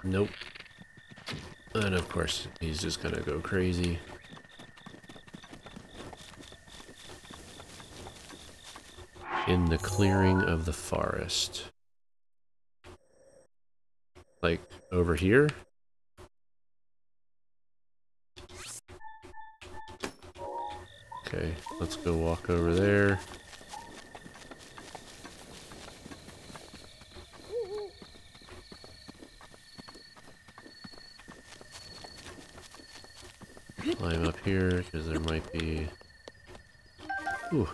Nope. And of course, he's just gonna go crazy. In the clearing of the forest. Like, over here? Okay, let's go walk over there. Climb up here, because there might be... Ooh,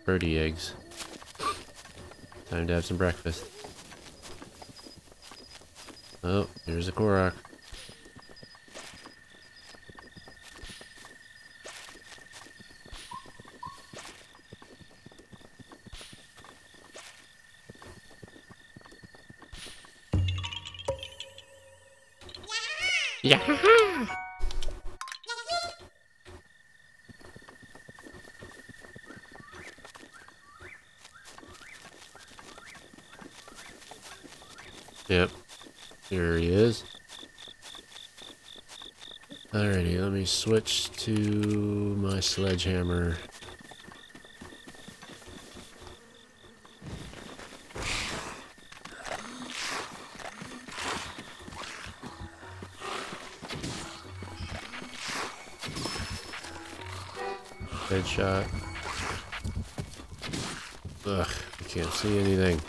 birdie eggs. Time to have some breakfast. Oh, here's a Korok. Yeah. Yep. Here he is. Alrighty, let me switch to my sledgehammer. Headshot. Ugh, I can't see anything.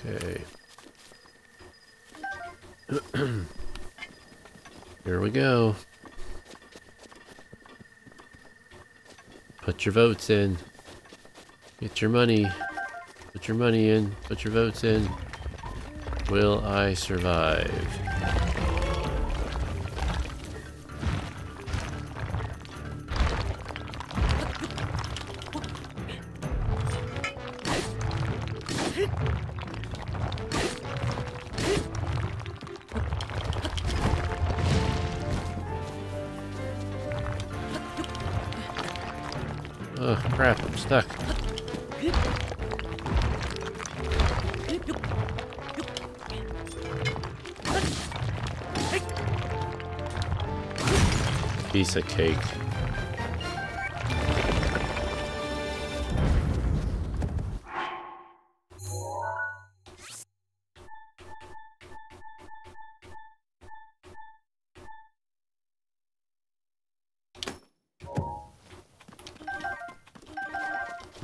Okay. Here we go. Put your votes in. Get your money. Put your money in. Put your votes in. Will I survive? Oh crap, I'm stuck. Piece of cake.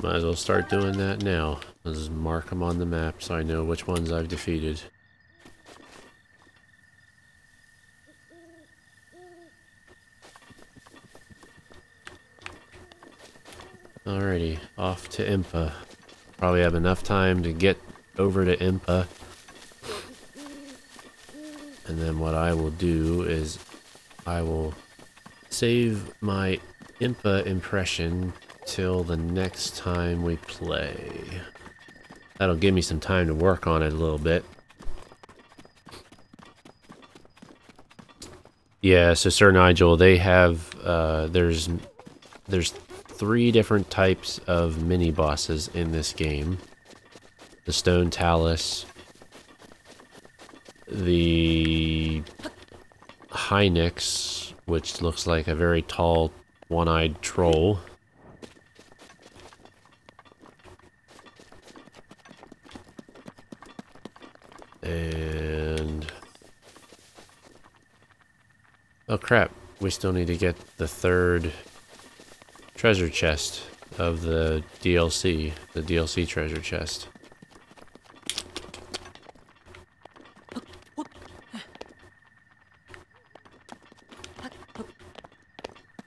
Might as well start doing that now. Let's just mark them on the map so I know which ones I've defeated. Alrighty, off to Impa. Probably have enough time to get over to Impa. And then what I will do is I will save my Impa impression till the next time we play. That'll give me some time to work on it a little bit. Yeah, so Sir Nigel, they have there's 3 different types of mini bosses in this game. The Stone Talus, the Hynix, which looks like a very tall one-eyed troll, and oh crap, we still need to get the 3rd treasure chest of the DLC treasure chest.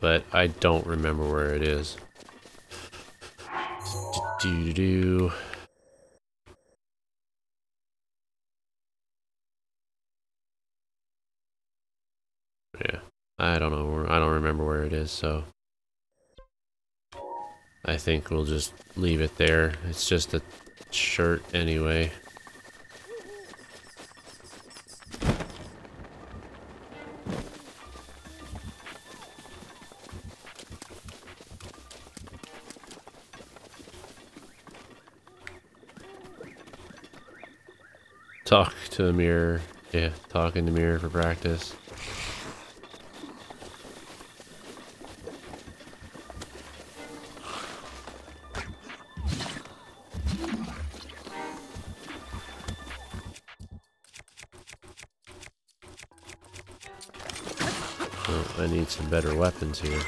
But I don't remember where it is. Yeah, I don't know. I don't remember where it is, so I think we'll just leave it there. It's just a shirt anyway. Talk to the mirror. Yeah, talk in the mirror for practice. Oh, I need some better weapons here.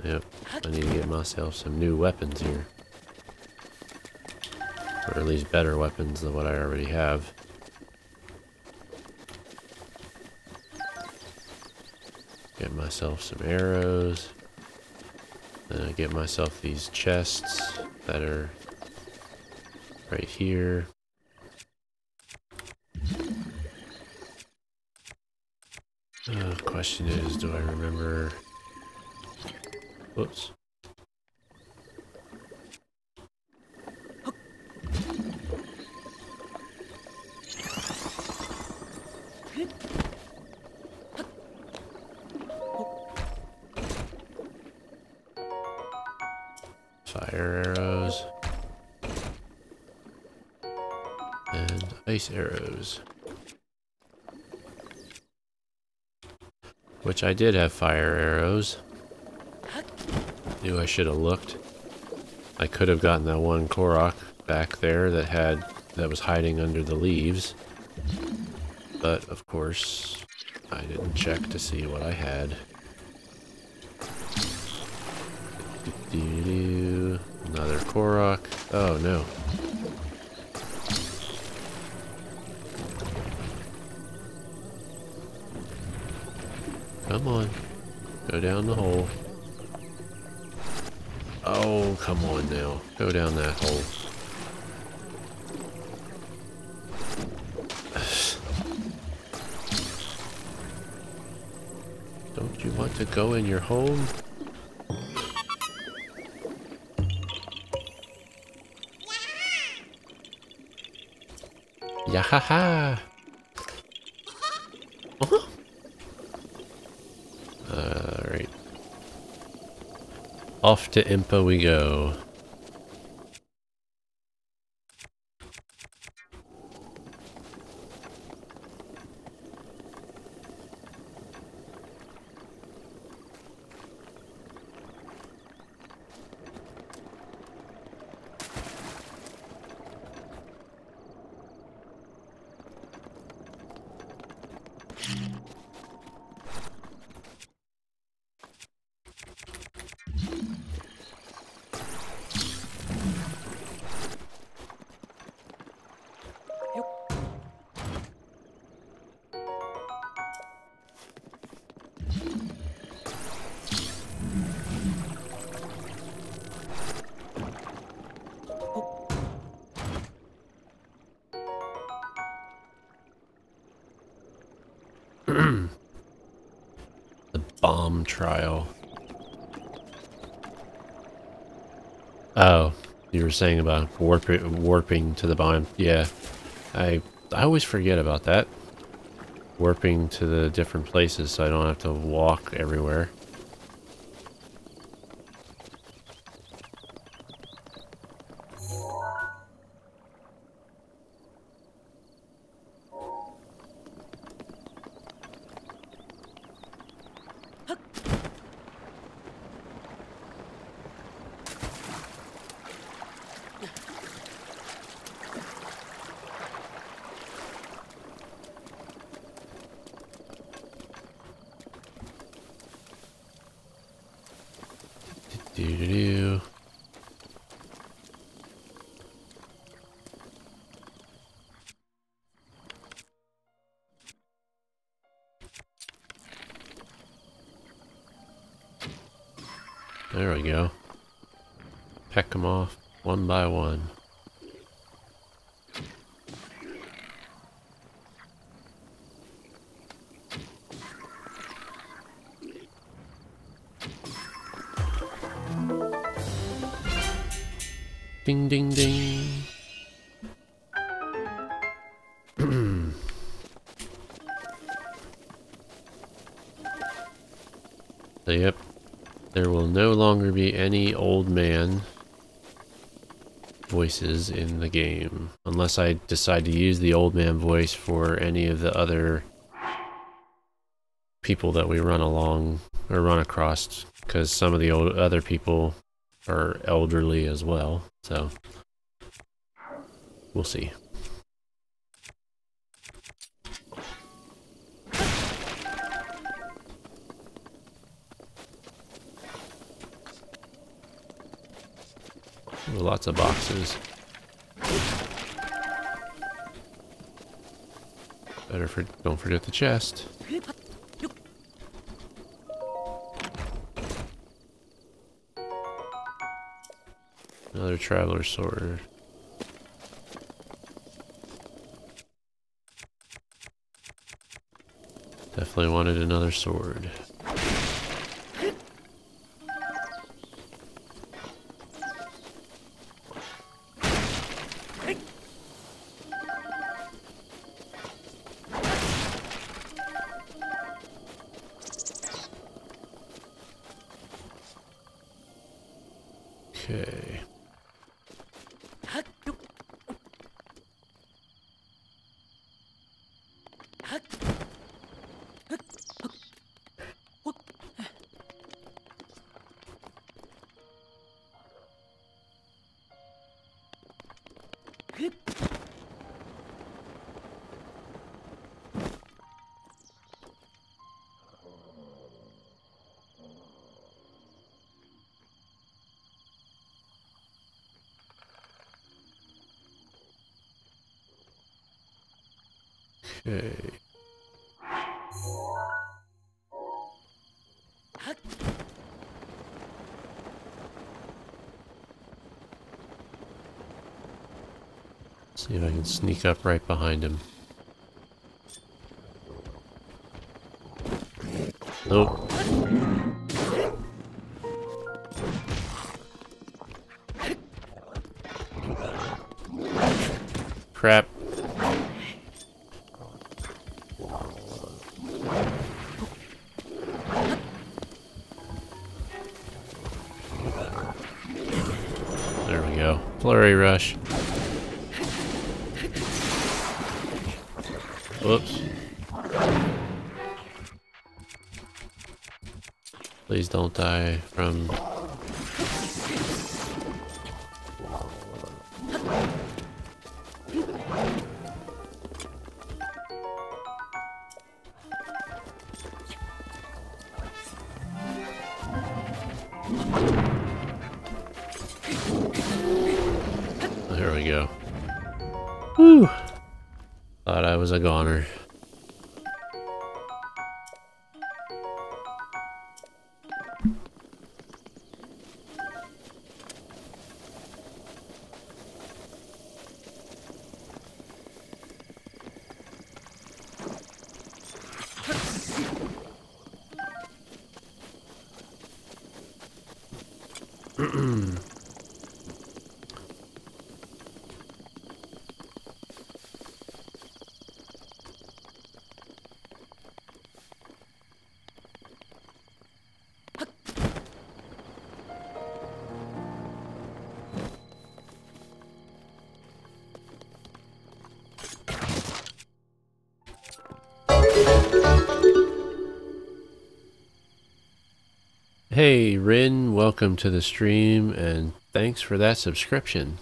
Yep, I need to get myself some new weapons here. Or at least better weapons than what I already have. Get myself some arrows. Then I get myself these chests that are right here. Question is, do I remember? Whoops. Fire arrows. And ice arrows. Which I did have fire arrows. Knew I should have looked. I could have gotten that one Korok back there that was hiding under the leaves. But of course, I didn't check to see what I had. Another Korok. Oh no. Come on. Go down the hole. Oh, come on now. Go down that hole. Don't you want to go in your home? Yahaha! Alright. Off to Impa we go. The bomb trial. Oh, you were saying about warping to the bomb. Yeah, I always forget about that. Warping to the different places so I don't have to walk everywhere. Do-do-do. There we go. Peck them off one by one. Ding ding ding. So yep, there will no longer be any old man voices in the game, unless I decide to use the old man voice for any of the other people that we run along or run across, because some of the other people are elderly as well, so we'll see. Ooh, lots of boxes. Don't forget the chest. Another traveler's sword. Definitely wanted another sword. Okay. Okay. See if I can sneak up right behind him. Nope. Crap. There we go. Flurry rush. Whoops. Please don't die from... There we go. Whew. Thought I was a goner. Hey Rin, welcome to the stream and thanks for that subscription.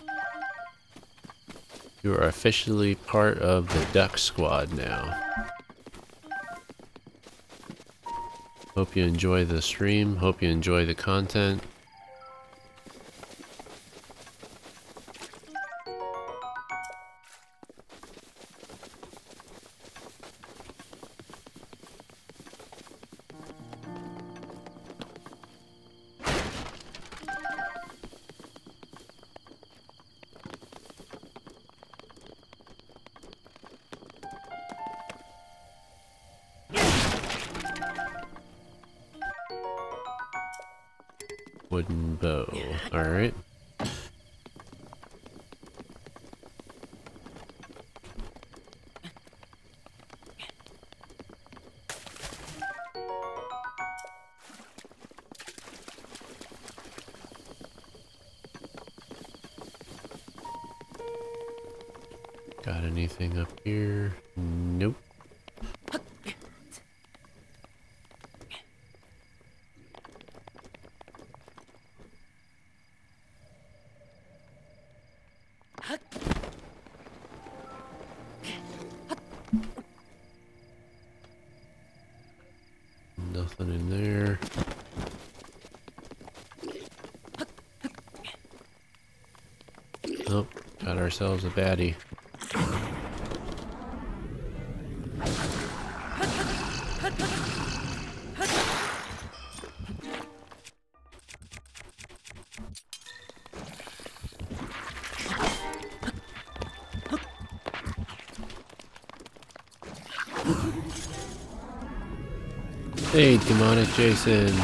You are officially part of the Duck Squad now. Hope you enjoy the stream, hope you enjoy the content. Wooden bow. Alright. Got anything up here? Nope. Nothing in there. Nope, got ourselves a baddie. Hey, demonic Jason.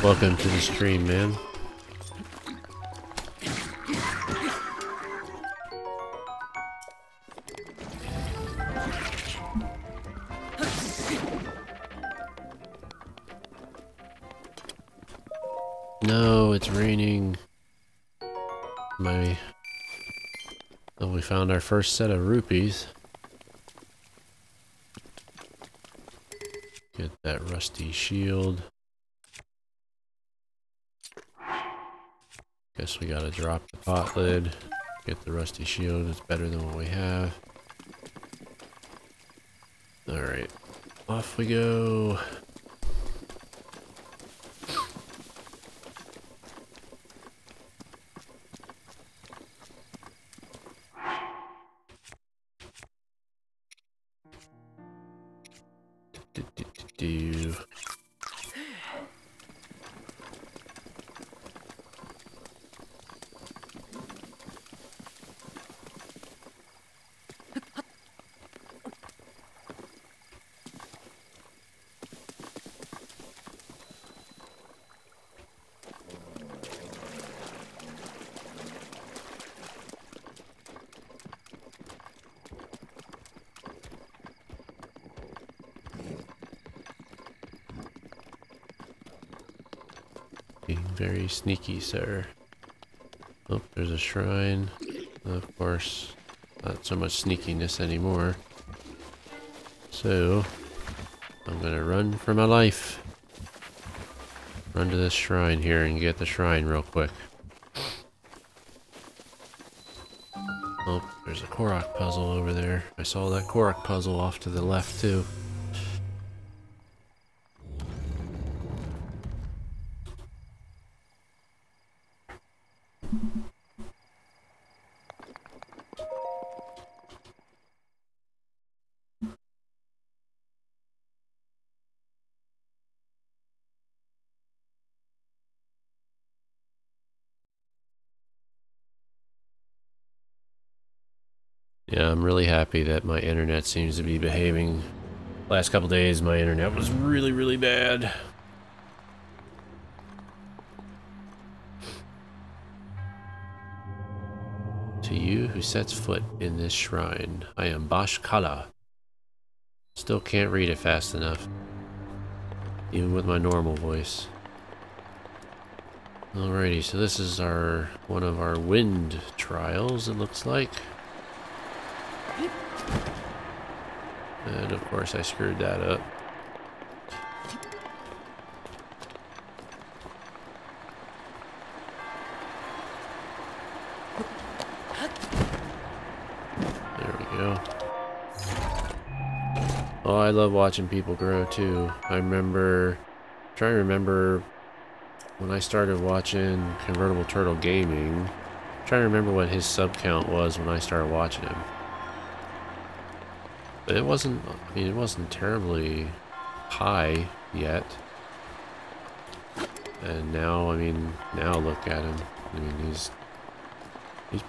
Welcome to the stream, man. No, it's raining. Oh, we found our first set of rupees. Get that rusty shield. Guess we gotta drop the pot lid. Get the rusty shield. It's better than what we have. Alright. Off we go. Do. Being very sneaky, sir. Oh, there's a shrine. Of course, not so much sneakiness anymore. So, I'm gonna run for my life. Run to this shrine here and get the shrine real quick. Oh, there's a Korok puzzle over there. I saw that Korok puzzle off to the left too. Yeah, I'm really happy that my internet seems to be behaving. Last couple days, my internet was really, really bad. To you who sets foot in this shrine, I am Bashkala. Still can't read it fast enough, even with my normal voice. Alrighty, so this is one of our wind trials, it looks like. And of course I screwed that up. There we go. Oh, I love watching people grow too. Trying to remember when I started watching Convertible Turtle Gaming. Trying to remember what his sub count was when I started watching him. But it wasn't, I mean, it wasn't terribly high yet. And now, I mean, now look at him. I mean, he's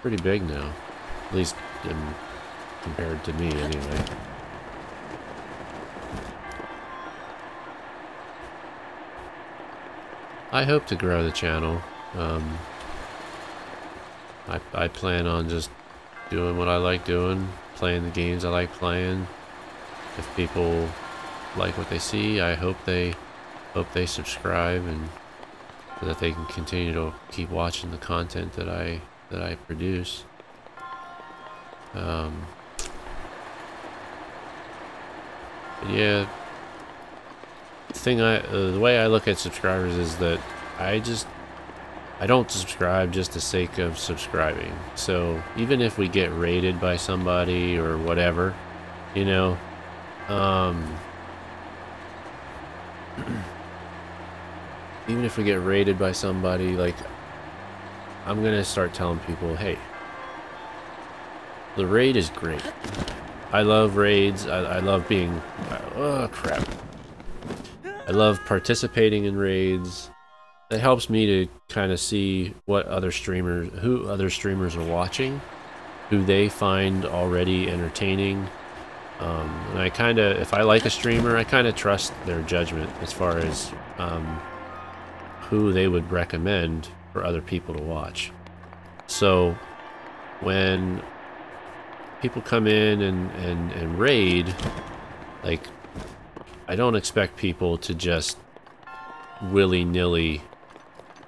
pretty big now. At least compared to me, anyway. I hope to grow the channel. I plan on just doing what I like doing. Playing the games I like playing. If people like what they see, I hope they subscribe and so that they can continue to keep watching the content that I produce. Yeah, the way I look at subscribers is that I don't subscribe just the sake of subscribing. So even if we get raided by somebody or whatever, you know, even if we get raided by somebody, like, I'm gonna start telling people, hey, the raid is great. I love raids. I love being, oh crap. I love participating in raids. It helps me to kind of see what other streamers, who other streamers are watching, who they find already entertaining. And I kind of, if I like a streamer, I kind of trust their judgment as far as who they would recommend for other people to watch. So when people come in and raid, like, I don't expect people to just willy-nilly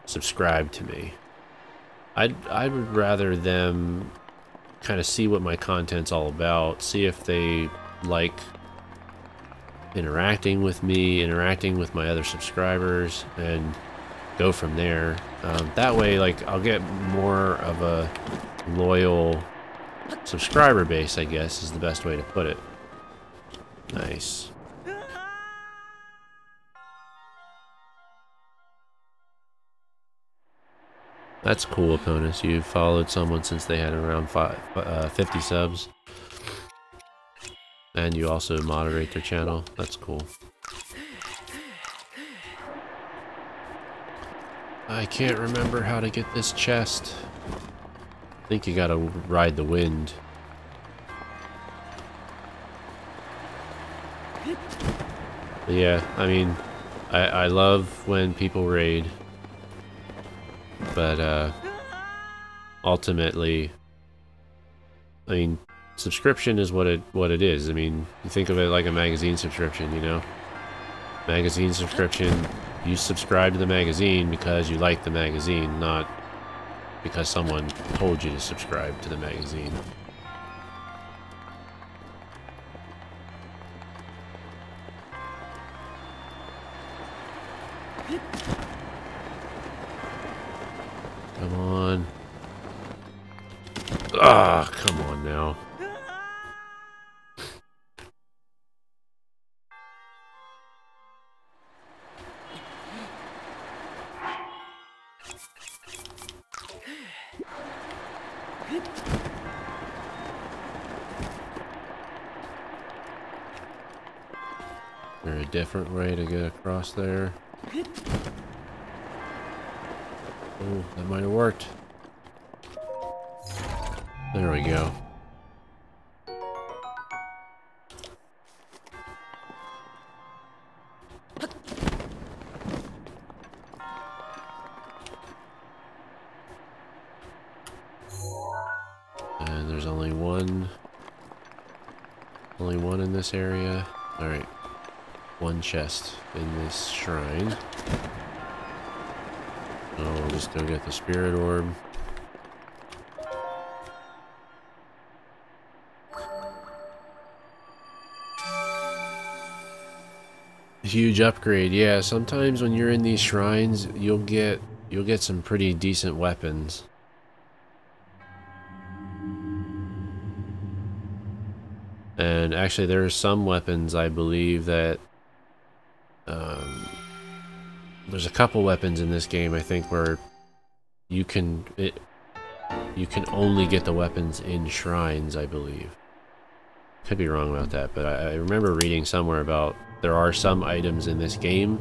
subscribe to me. I would rather them kind of see what my content's all about, see if they like interacting with me, interacting with my other subscribers, and go from there. That way, like, I'll get more of a loyal subscriber base, I guess, is the best way to put it. Nice. That's cool, opponents. You followed someone since they had around 50 subs. And you also moderate their channel. That's cool. I can't remember how to get this chest. I think you gotta ride the wind. But yeah, I mean, I love when people raid. But ultimately, I mean, subscription is what it is. I mean, you think of it like a magazine subscription, you know? Magazine subscription, you subscribe to the magazine because you like the magazine, not because someone told you to subscribe to the magazine. Come on. Ah, come on now. Is there a different way to get across there? Oh, that might have worked. There we go. And there's only one in this area. All right, one chest in this shrine. Oh, we'll just go get the spirit orb. Huge upgrade. Yeah, sometimes when you're in these shrines, you'll get some pretty decent weapons. And actually, there are some weapons, I believe, that there's a couple weapons in this game, I think, where you can only get the weapons in shrines, I believe. Could be wrong about that, but I remember reading somewhere about there are some items in this game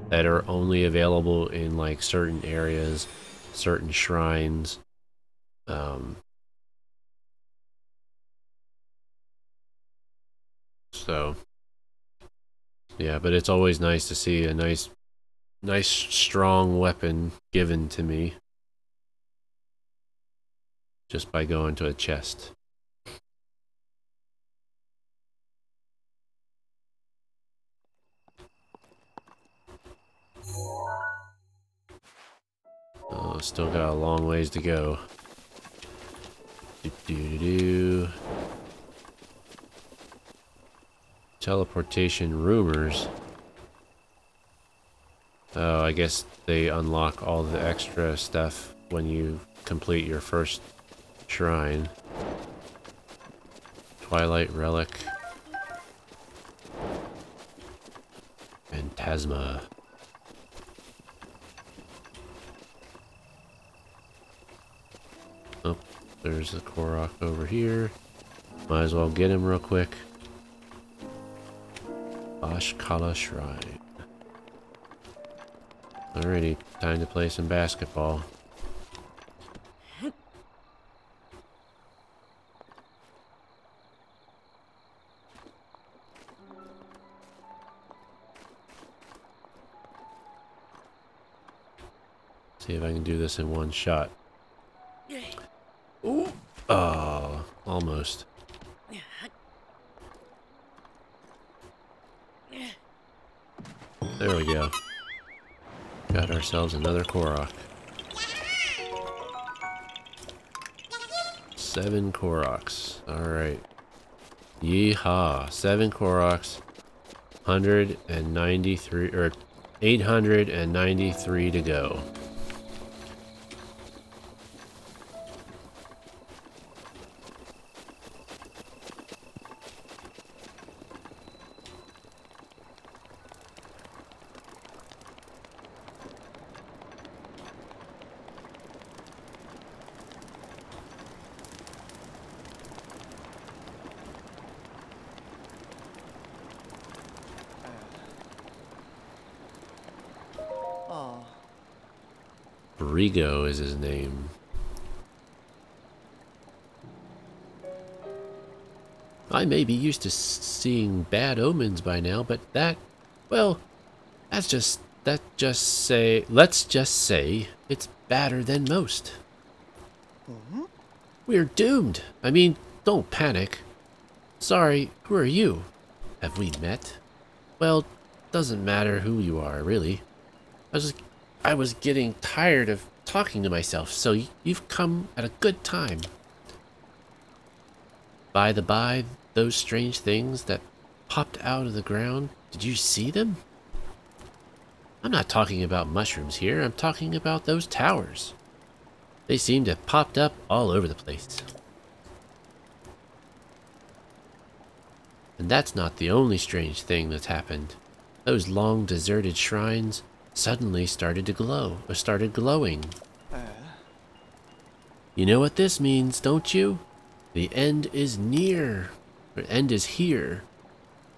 that are only available in, like, certain areas, certain shrines. So yeah, but it's always nice to see a nice strong weapon given to me just by going to a chest. Oh, still got a long ways to go. Teleportation rumors. Oh, I guess they unlock all the extra stuff when you complete your first shrine. Twilight Relic. Phantasma. Oh, there's a Korok over here. Might as well get him real quick. Ashkala Shrine. Alrighty, time to play some basketball. See if I can do this in one shot. Ooh. Oh, almost. There we go. Got ourselves another Korok. 7 Koroks. Alright. Yeehaw. 7 Koroks. 193 or 893 to go. Rigo is his name. I may be used to seeing bad omens by now, but well, let's just say it's badder than most. We're doomed. I mean, don't panic. Sorry, who are you? Have we met? Well, doesn't matter who you are, really. I was getting tired of talking to myself, so you've come at a good time. By the by, those strange things that popped out of the ground, did you see them? I'm not talking about mushrooms here, I'm talking about those towers. They seem to have popped up all over the place. And that's not the only strange thing that's happened. Those long deserted shrines suddenly started to glow, or started glowing. You know what this means, don't you? The end is near. The end is here.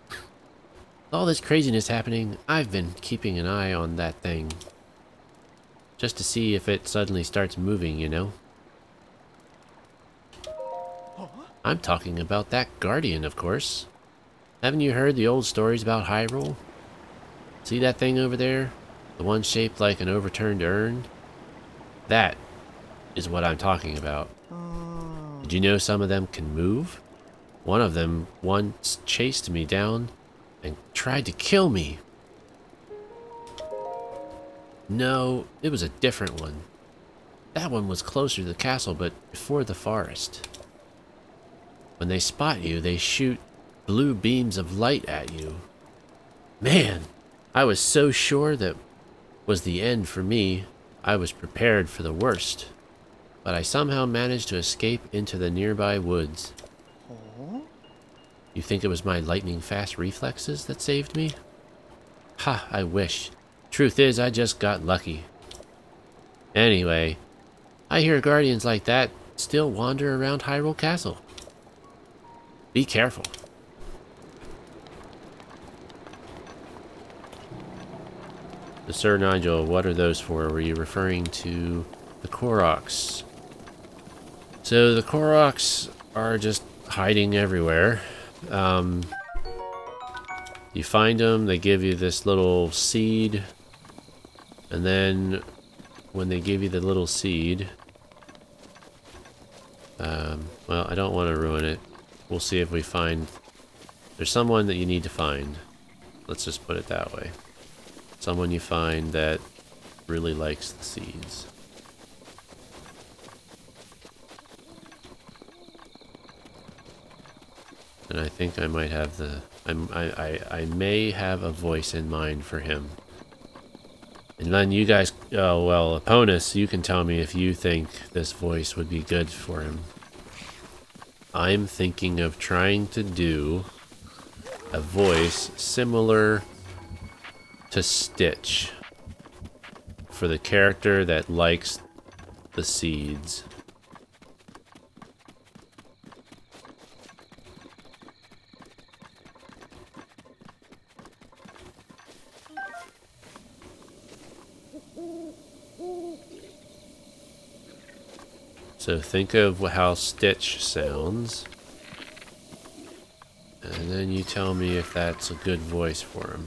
With all this craziness happening, I've been keeping an eye on that thing. Just to see if it suddenly starts moving, you know? I'm talking about that Guardian, of course. Haven't you heard the old stories about Hyrule? See that thing over there? The one shaped like an overturned urn? That is what I'm talking about. Did you know some of them can move? One of them once chased me down and tried to kill me. No, it was a different one. That one was closer to the castle, but before the forest. When they spot you, they shoot blue beams of light at you. Man, I was so sure that was the end for me. I was prepared for the worst, but I somehow managed to escape into the nearby woods. You think it was my lightning-fast reflexes that saved me? Ha, I wish. Truth is, I just got lucky. Anyway, I hear guardians like that still wander around Hyrule Castle. Be careful. Sir Nigel, what are those for? Were you referring to the Koroks? So the Koroks are just hiding everywhere. You find them, they give you this little seed, and then when they give you the little seed, well, I don't want to ruin it. We'll see if we find... There's someone that you need to find. Let's just put it that way. Someone you find that really likes the seeds. And I think I might have the... I may have a voice in mind for him. And then you guys... Oh, well, opponents, you can tell me if you think this voice would be good for him. I'm thinking of trying to do a voice similar to Stitch for the character that likes the seeds. So think of how Stitch sounds, and then you tell me if that's a good voice for him.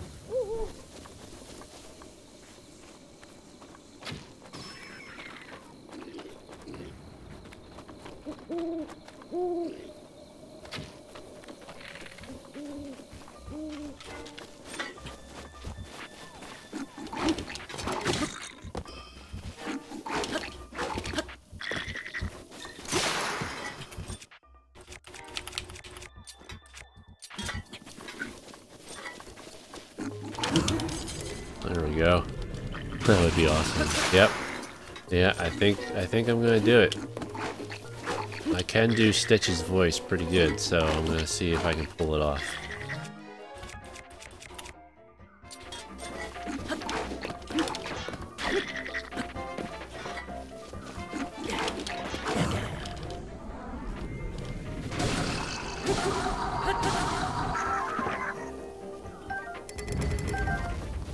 There we go. That would be awesome. Yep. Yeah, I think I'm gonna do it. I can do Stitch's voice pretty good, so I'm gonna see if I can pull it off.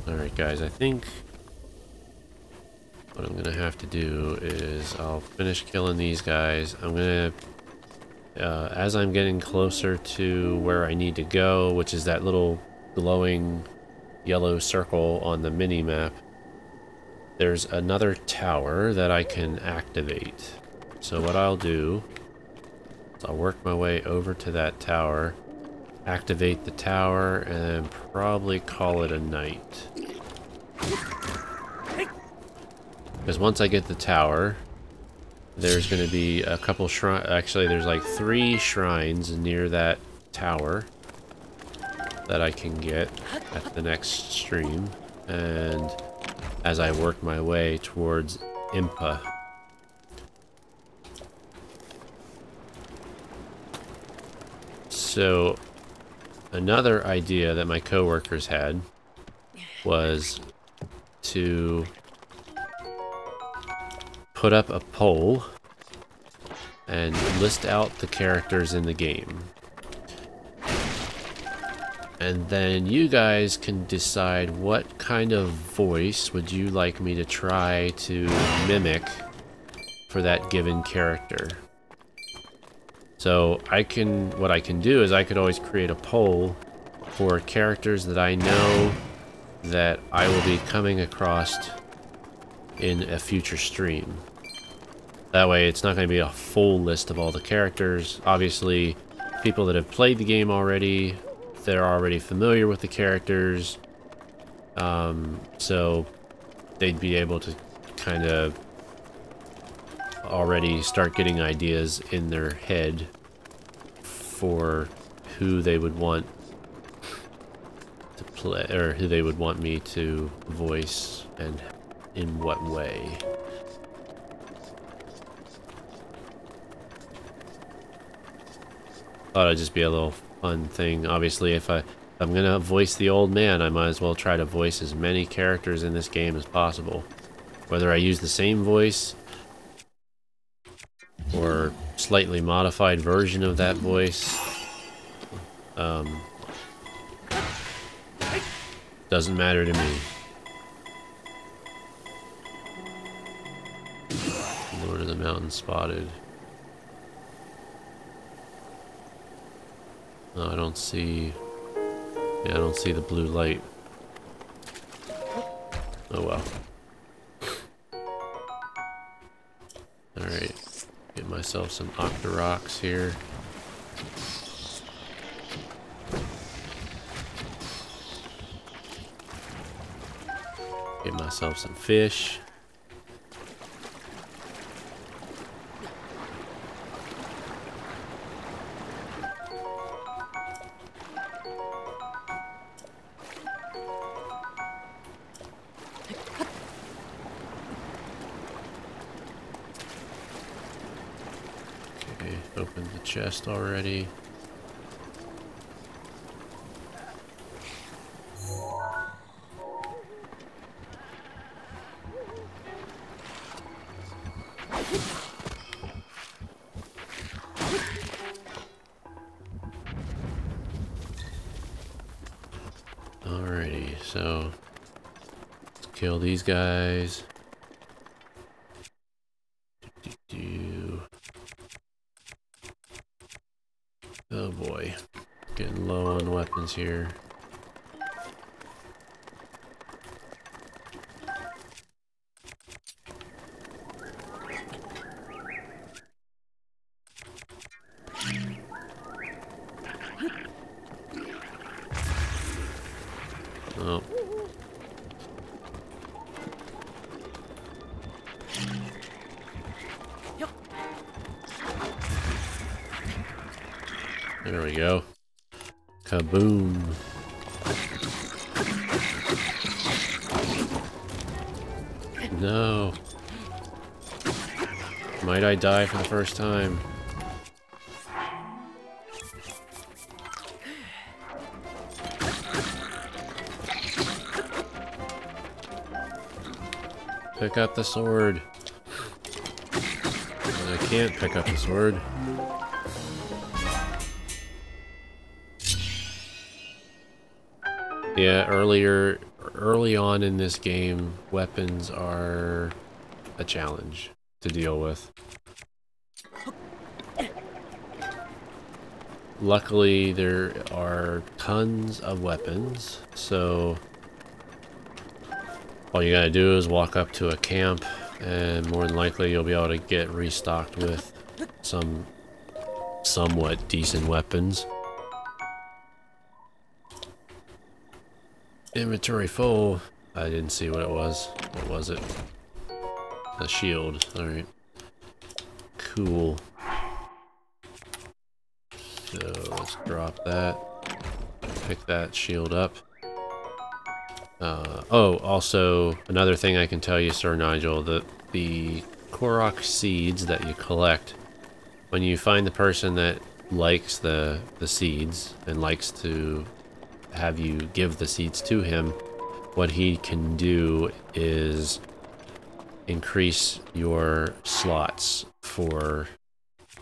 Alright guys, I think what I'm gonna have to do is I'll finish killing these guys. I'm gonna, as I'm getting closer to where I need to go, which is that little glowing yellow circle on the mini-map, there's another tower that I can activate. So what I'll do is I'll work my way over to that tower, activate the tower, and probably call it a night. Because once I get the tower, there's going to be a couple shrines. Actually, there's like 3 shrines near that tower that I can get at the next stream. And as I work my way towards Impa. So another idea that my coworkers had was to put up a poll and list out the characters in the game. And then you guys can decide what kind of voice would you like me to try to mimic for that given character. So what I can do is I could always create a poll for characters that I know that I will be coming across in a future stream. That way it's not going to be a full list of all the characters. Obviously, people that have played the game already, they're already familiar with the characters, so they'd be able to kind of already start getting ideas in their head for who they would want to play, or who they would want me to voice and in what way. Thought it'd just be a little fun thing. Obviously, if I'm gonna voice the old man, I might as well try to voice as many characters in this game as possible. Whether I use the same voice or slightly modified version of that voice, doesn't matter to me. Lord of the Mountain spotted. No, I don't see... Yeah, I don't see the blue light. Oh well. Alright. Get myself some Octoroks here. Get myself some fish. Okay, open the chest already. Alrighty, so let's kill these guys. Oh boy, getting low on weapons here. Oh. There we go. Kaboom. No. Might I die for the first time? Pick up the sword. But I can't pick up the sword. Yeah, early on in this game, weapons are a challenge to deal with. Luckily, there are tons of weapons, so all you gotta do is walk up to a camp, and more than likely you'll be able to get restocked with some somewhat decent weapons. Inventory full. I didn't see what it was. What was it? A shield. Alright. Cool. So let's drop that. Pick that shield up. Oh, also, another thing I can tell you, Sir Nigel, that the Korok seeds that you collect, when you find the person that likes the seeds and likes to have you give the seeds to him, what he can do is increase your slots for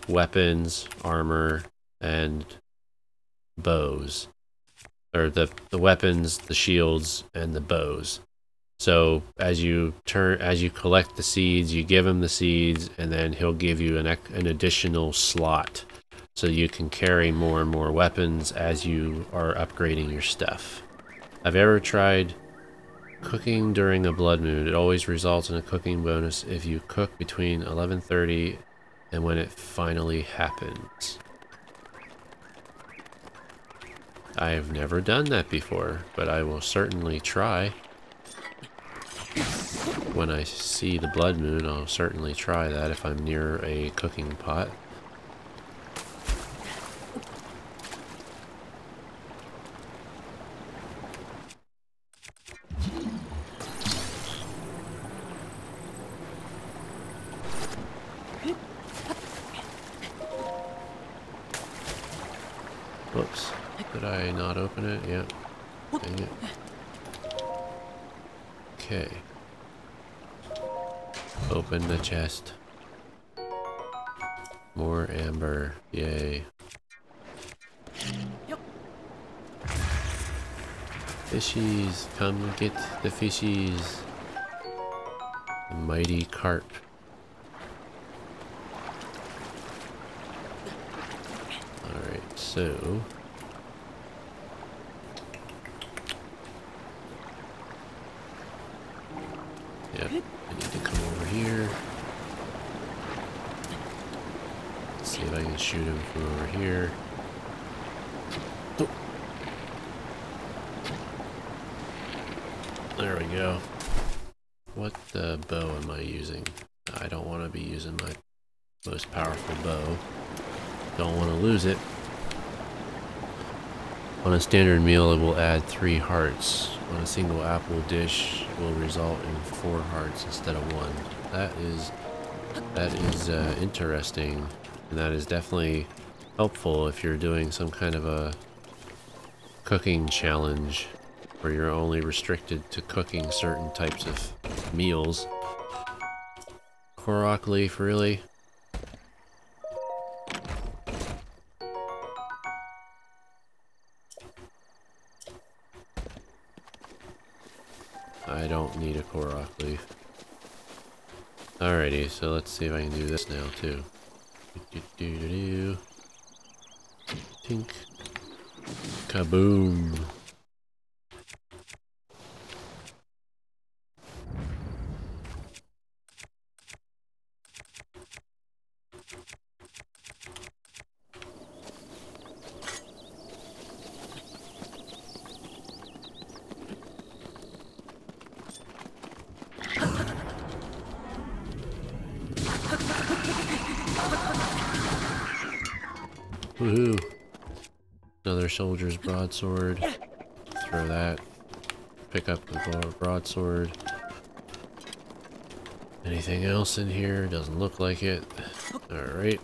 weapons, armor, and bows. Or the weapons, the shields, and the bows. So as you collect the seeds, you give him the seeds, and then he'll give you an additional slot, so you can carry more and more weapons as you are upgrading your stuff. Have you ever tried cooking during the blood moon? It always results in a cooking bonus if you cook between 11:30 and when it finally happens. I have never done that before, but I will certainly try. When I see the blood moon, I'll certainly try that if I'm near a cooking pot. Whoops. Did I not open it? Yep. Dang it. Okay. Open the chest. More amber. Yay. Fishies. Come get the fishies. The mighty carp. Alright, so... Yep, I need to come over here. Let's see if I can shoot him from over here. Oh. There we go. What bow am I using? I don't want to be using my most powerful bow. Don't want to lose it. On a standard meal, it will add 3 hearts. On a single apple dish, it will result in 4 hearts instead of 1. That is interesting. And that is definitely helpful if you're doing some kind of a cooking challenge where you're only restricted to cooking certain types of meals. Korok leaf, really? I don't need a Korok leaf. Alrighty, so let's see if I can do this now too. Tink. Kaboom. Woohoo! Another soldier's broadsword. Throw that. Pick up the broadsword. Anything else in here? Doesn't look like it. Alright.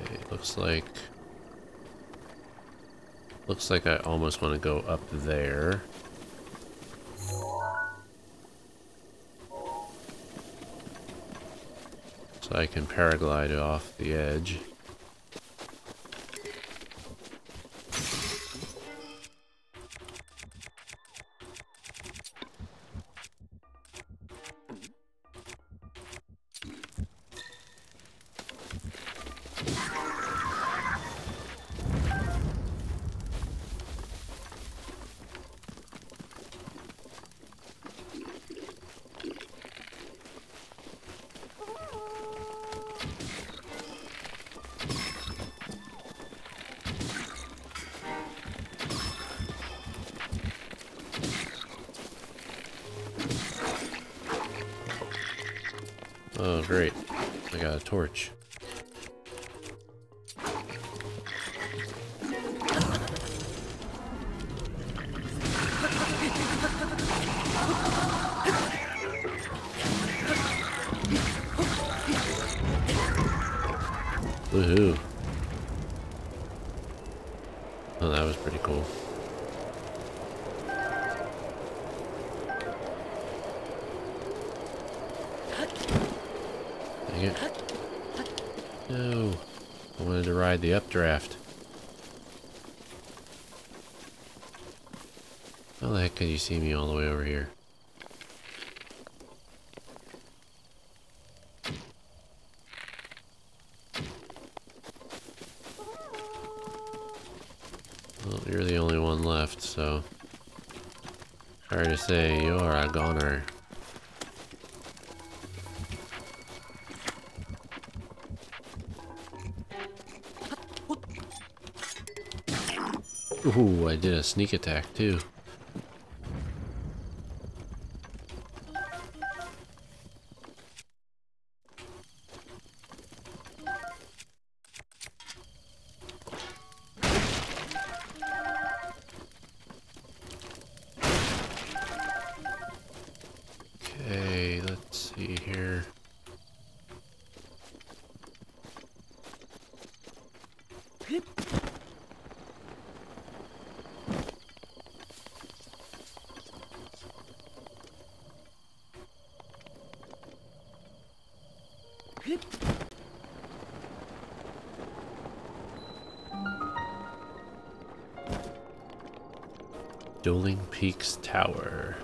Okay, looks like I almost want to go up there. So I can paraglide off the edge. Oh, great. I got a torch. Woohoo. Oh, that was pretty cool. Dang it. No. I wanted to ride the updraft. How the heck could you see me all the way over here? Well, you're the only one left, so... Sorry to say, you're a goner. Ooh, I did a sneak attack too. Okay, let's see here. Dueling Peaks Tower.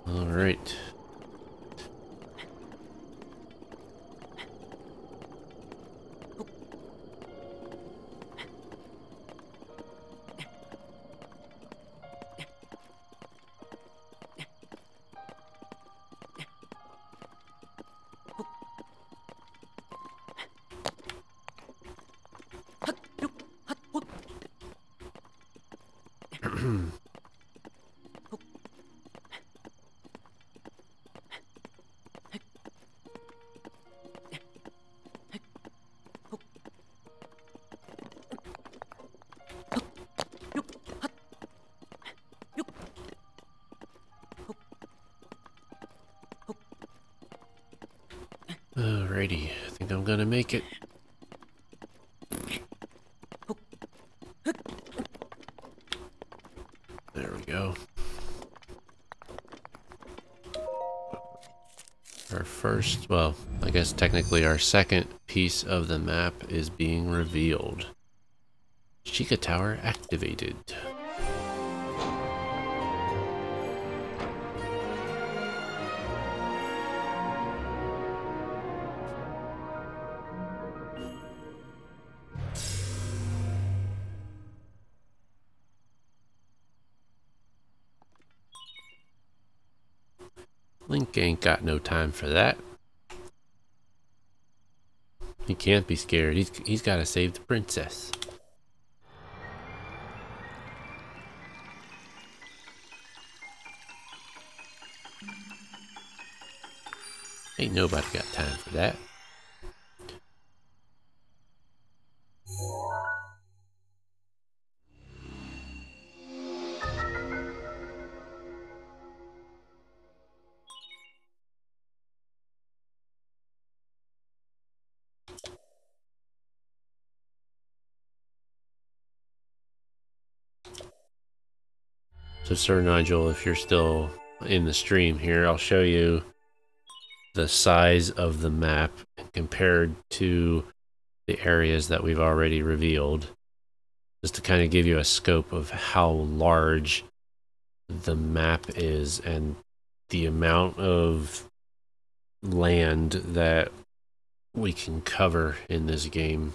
All right. Alrighty, I think I'm gonna make it. There we go. Our first, well, I guess technically our second piece of the map is being revealed. Chica Tower activated. Link ain't got no time for that. He can't be scared. He's got to save the princess. Ain't nobody got time for that. So Sir Nigel, if you're still in the stream here, I'll show you the size of the map compared to the areas that we've already revealed, just to kind of give you a scope of how large the map is and the amount of land that we can cover in this game.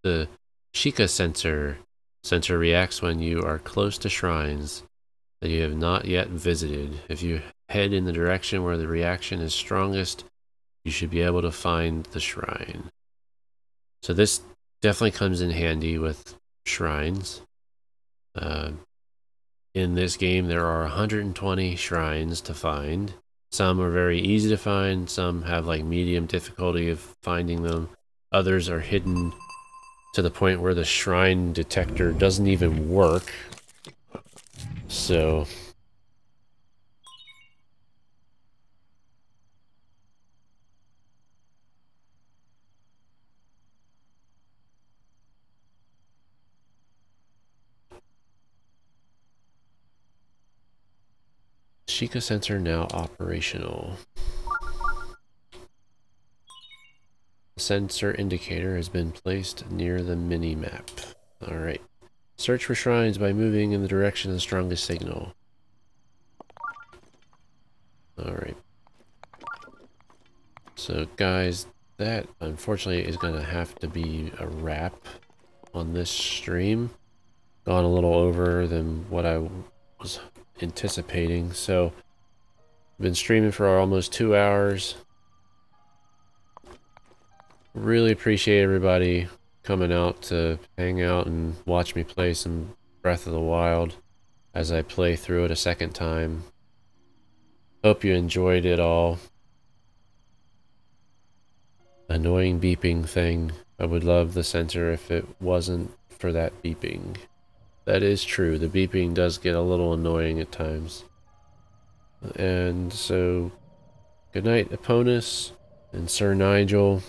The Sheikah sensor reacts when you are close to shrines that you have not yet visited. If you head in the direction where the reaction is strongest, you should be able to find the shrine. So this definitely comes in handy with shrines. In this game, there are 120 shrines to find. Some are very easy to find, some have like medium difficulty of finding them. Others are hidden to the point where the shrine detector doesn't even work. So Sheikah sensor now operational. The sensor indicator has been placed near the mini-map. Alright. Search for shrines by moving in the direction of the strongest signal. Alright. So guys, that unfortunately is going to have to be a wrap on this stream. Gone a little over than what I was anticipating. So, I've been streaming for almost 2 hours. Really appreciate everybody coming out to hang out and watch me play some Breath of the Wild as I play through it a second time. Hope you enjoyed it all. Annoying beeping thing. I would love the sensor if it wasn't for that beeping. That is true. The beeping does get a little annoying at times. And so, good night, Eponus and Sir Nigel.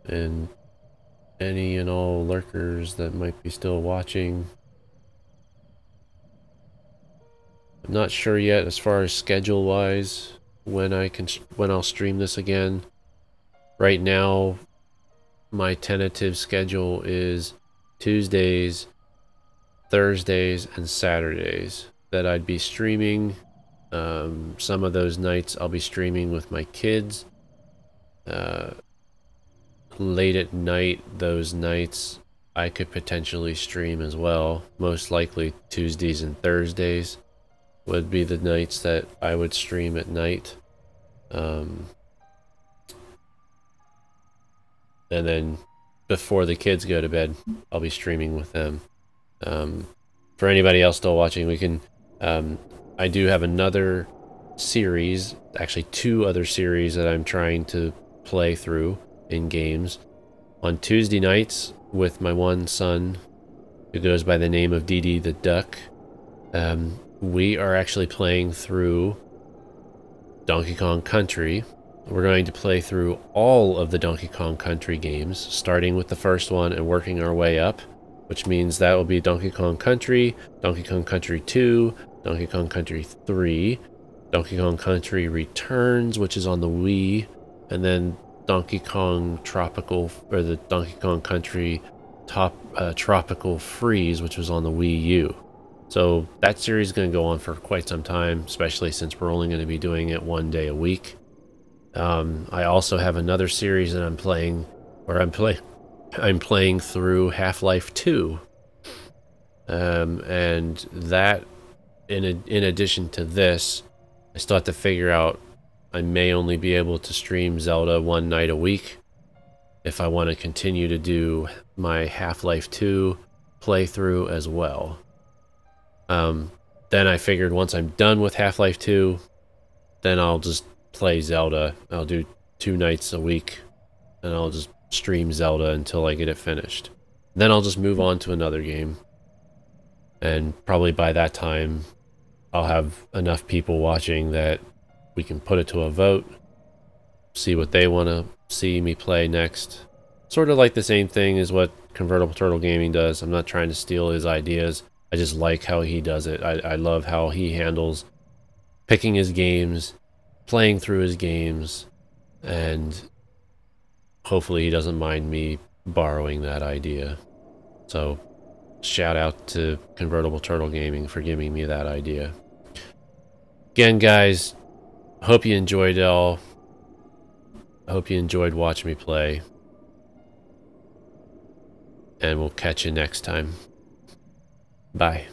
And any and all lurkers that might be still watching. I'm not sure yet as far as schedule wise when I'll stream this again. Right now my tentative schedule is Tuesdays, Thursdays, and Saturdays that I'd be streaming. Some of those nights I'll be streaming with my kids. Late at night, those nights I could potentially stream as well. Most likely Tuesdays and Thursdays would be the nights that I would stream at night. And then before the kids go to bed, I'll be streaming with them. For anybody else still watching, we can... I do have another series, actually 2 other series that I'm trying to play through in games. On Tuesday nights with my one son, who goes by the name of Dee Dee the Duck. We are actually playing through Donkey Kong Country. We're going to play through all of the Donkey Kong Country games, starting with the first one and working our way up, which means that will be Donkey Kong Country 2, Donkey Kong Country 3, Donkey Kong Country Returns, which is on the Wii, and then Donkey Kong Tropical, or the Donkey Kong Country Tropical Freeze, which was on the Wii U. So that series is going to go on for quite some time, especially since we're only going to be doing it one day a week. I also have another series that I'm playing, where I'm playing through Half-Life 2. And that, in addition to this, I still have to figure out, I may only be able to stream Zelda one night a week if I want to continue to do my Half-Life 2 playthrough as well. Then I figured once I'm done with Half-Life 2, then I'll just play Zelda. I'll do 2 nights a week, and I'll just stream Zelda until I get it finished. Then I'll just move on to another game. And probably by that time, I'll have enough people watching that we can put it to a vote, see what they want to see me play next. Sort of like the same thing as what Convertible Turtle Gaming does. I'm not trying to steal his ideas. I just like how he does it. I love how he handles picking his games, playing through his games, and hopefully he doesn't mind me borrowing that idea. So shout out to Convertible Turtle Gaming for giving me that idea. Again, guys, hope you enjoyed it all. I hope you enjoyed watching me play. And we'll catch you next time. Bye.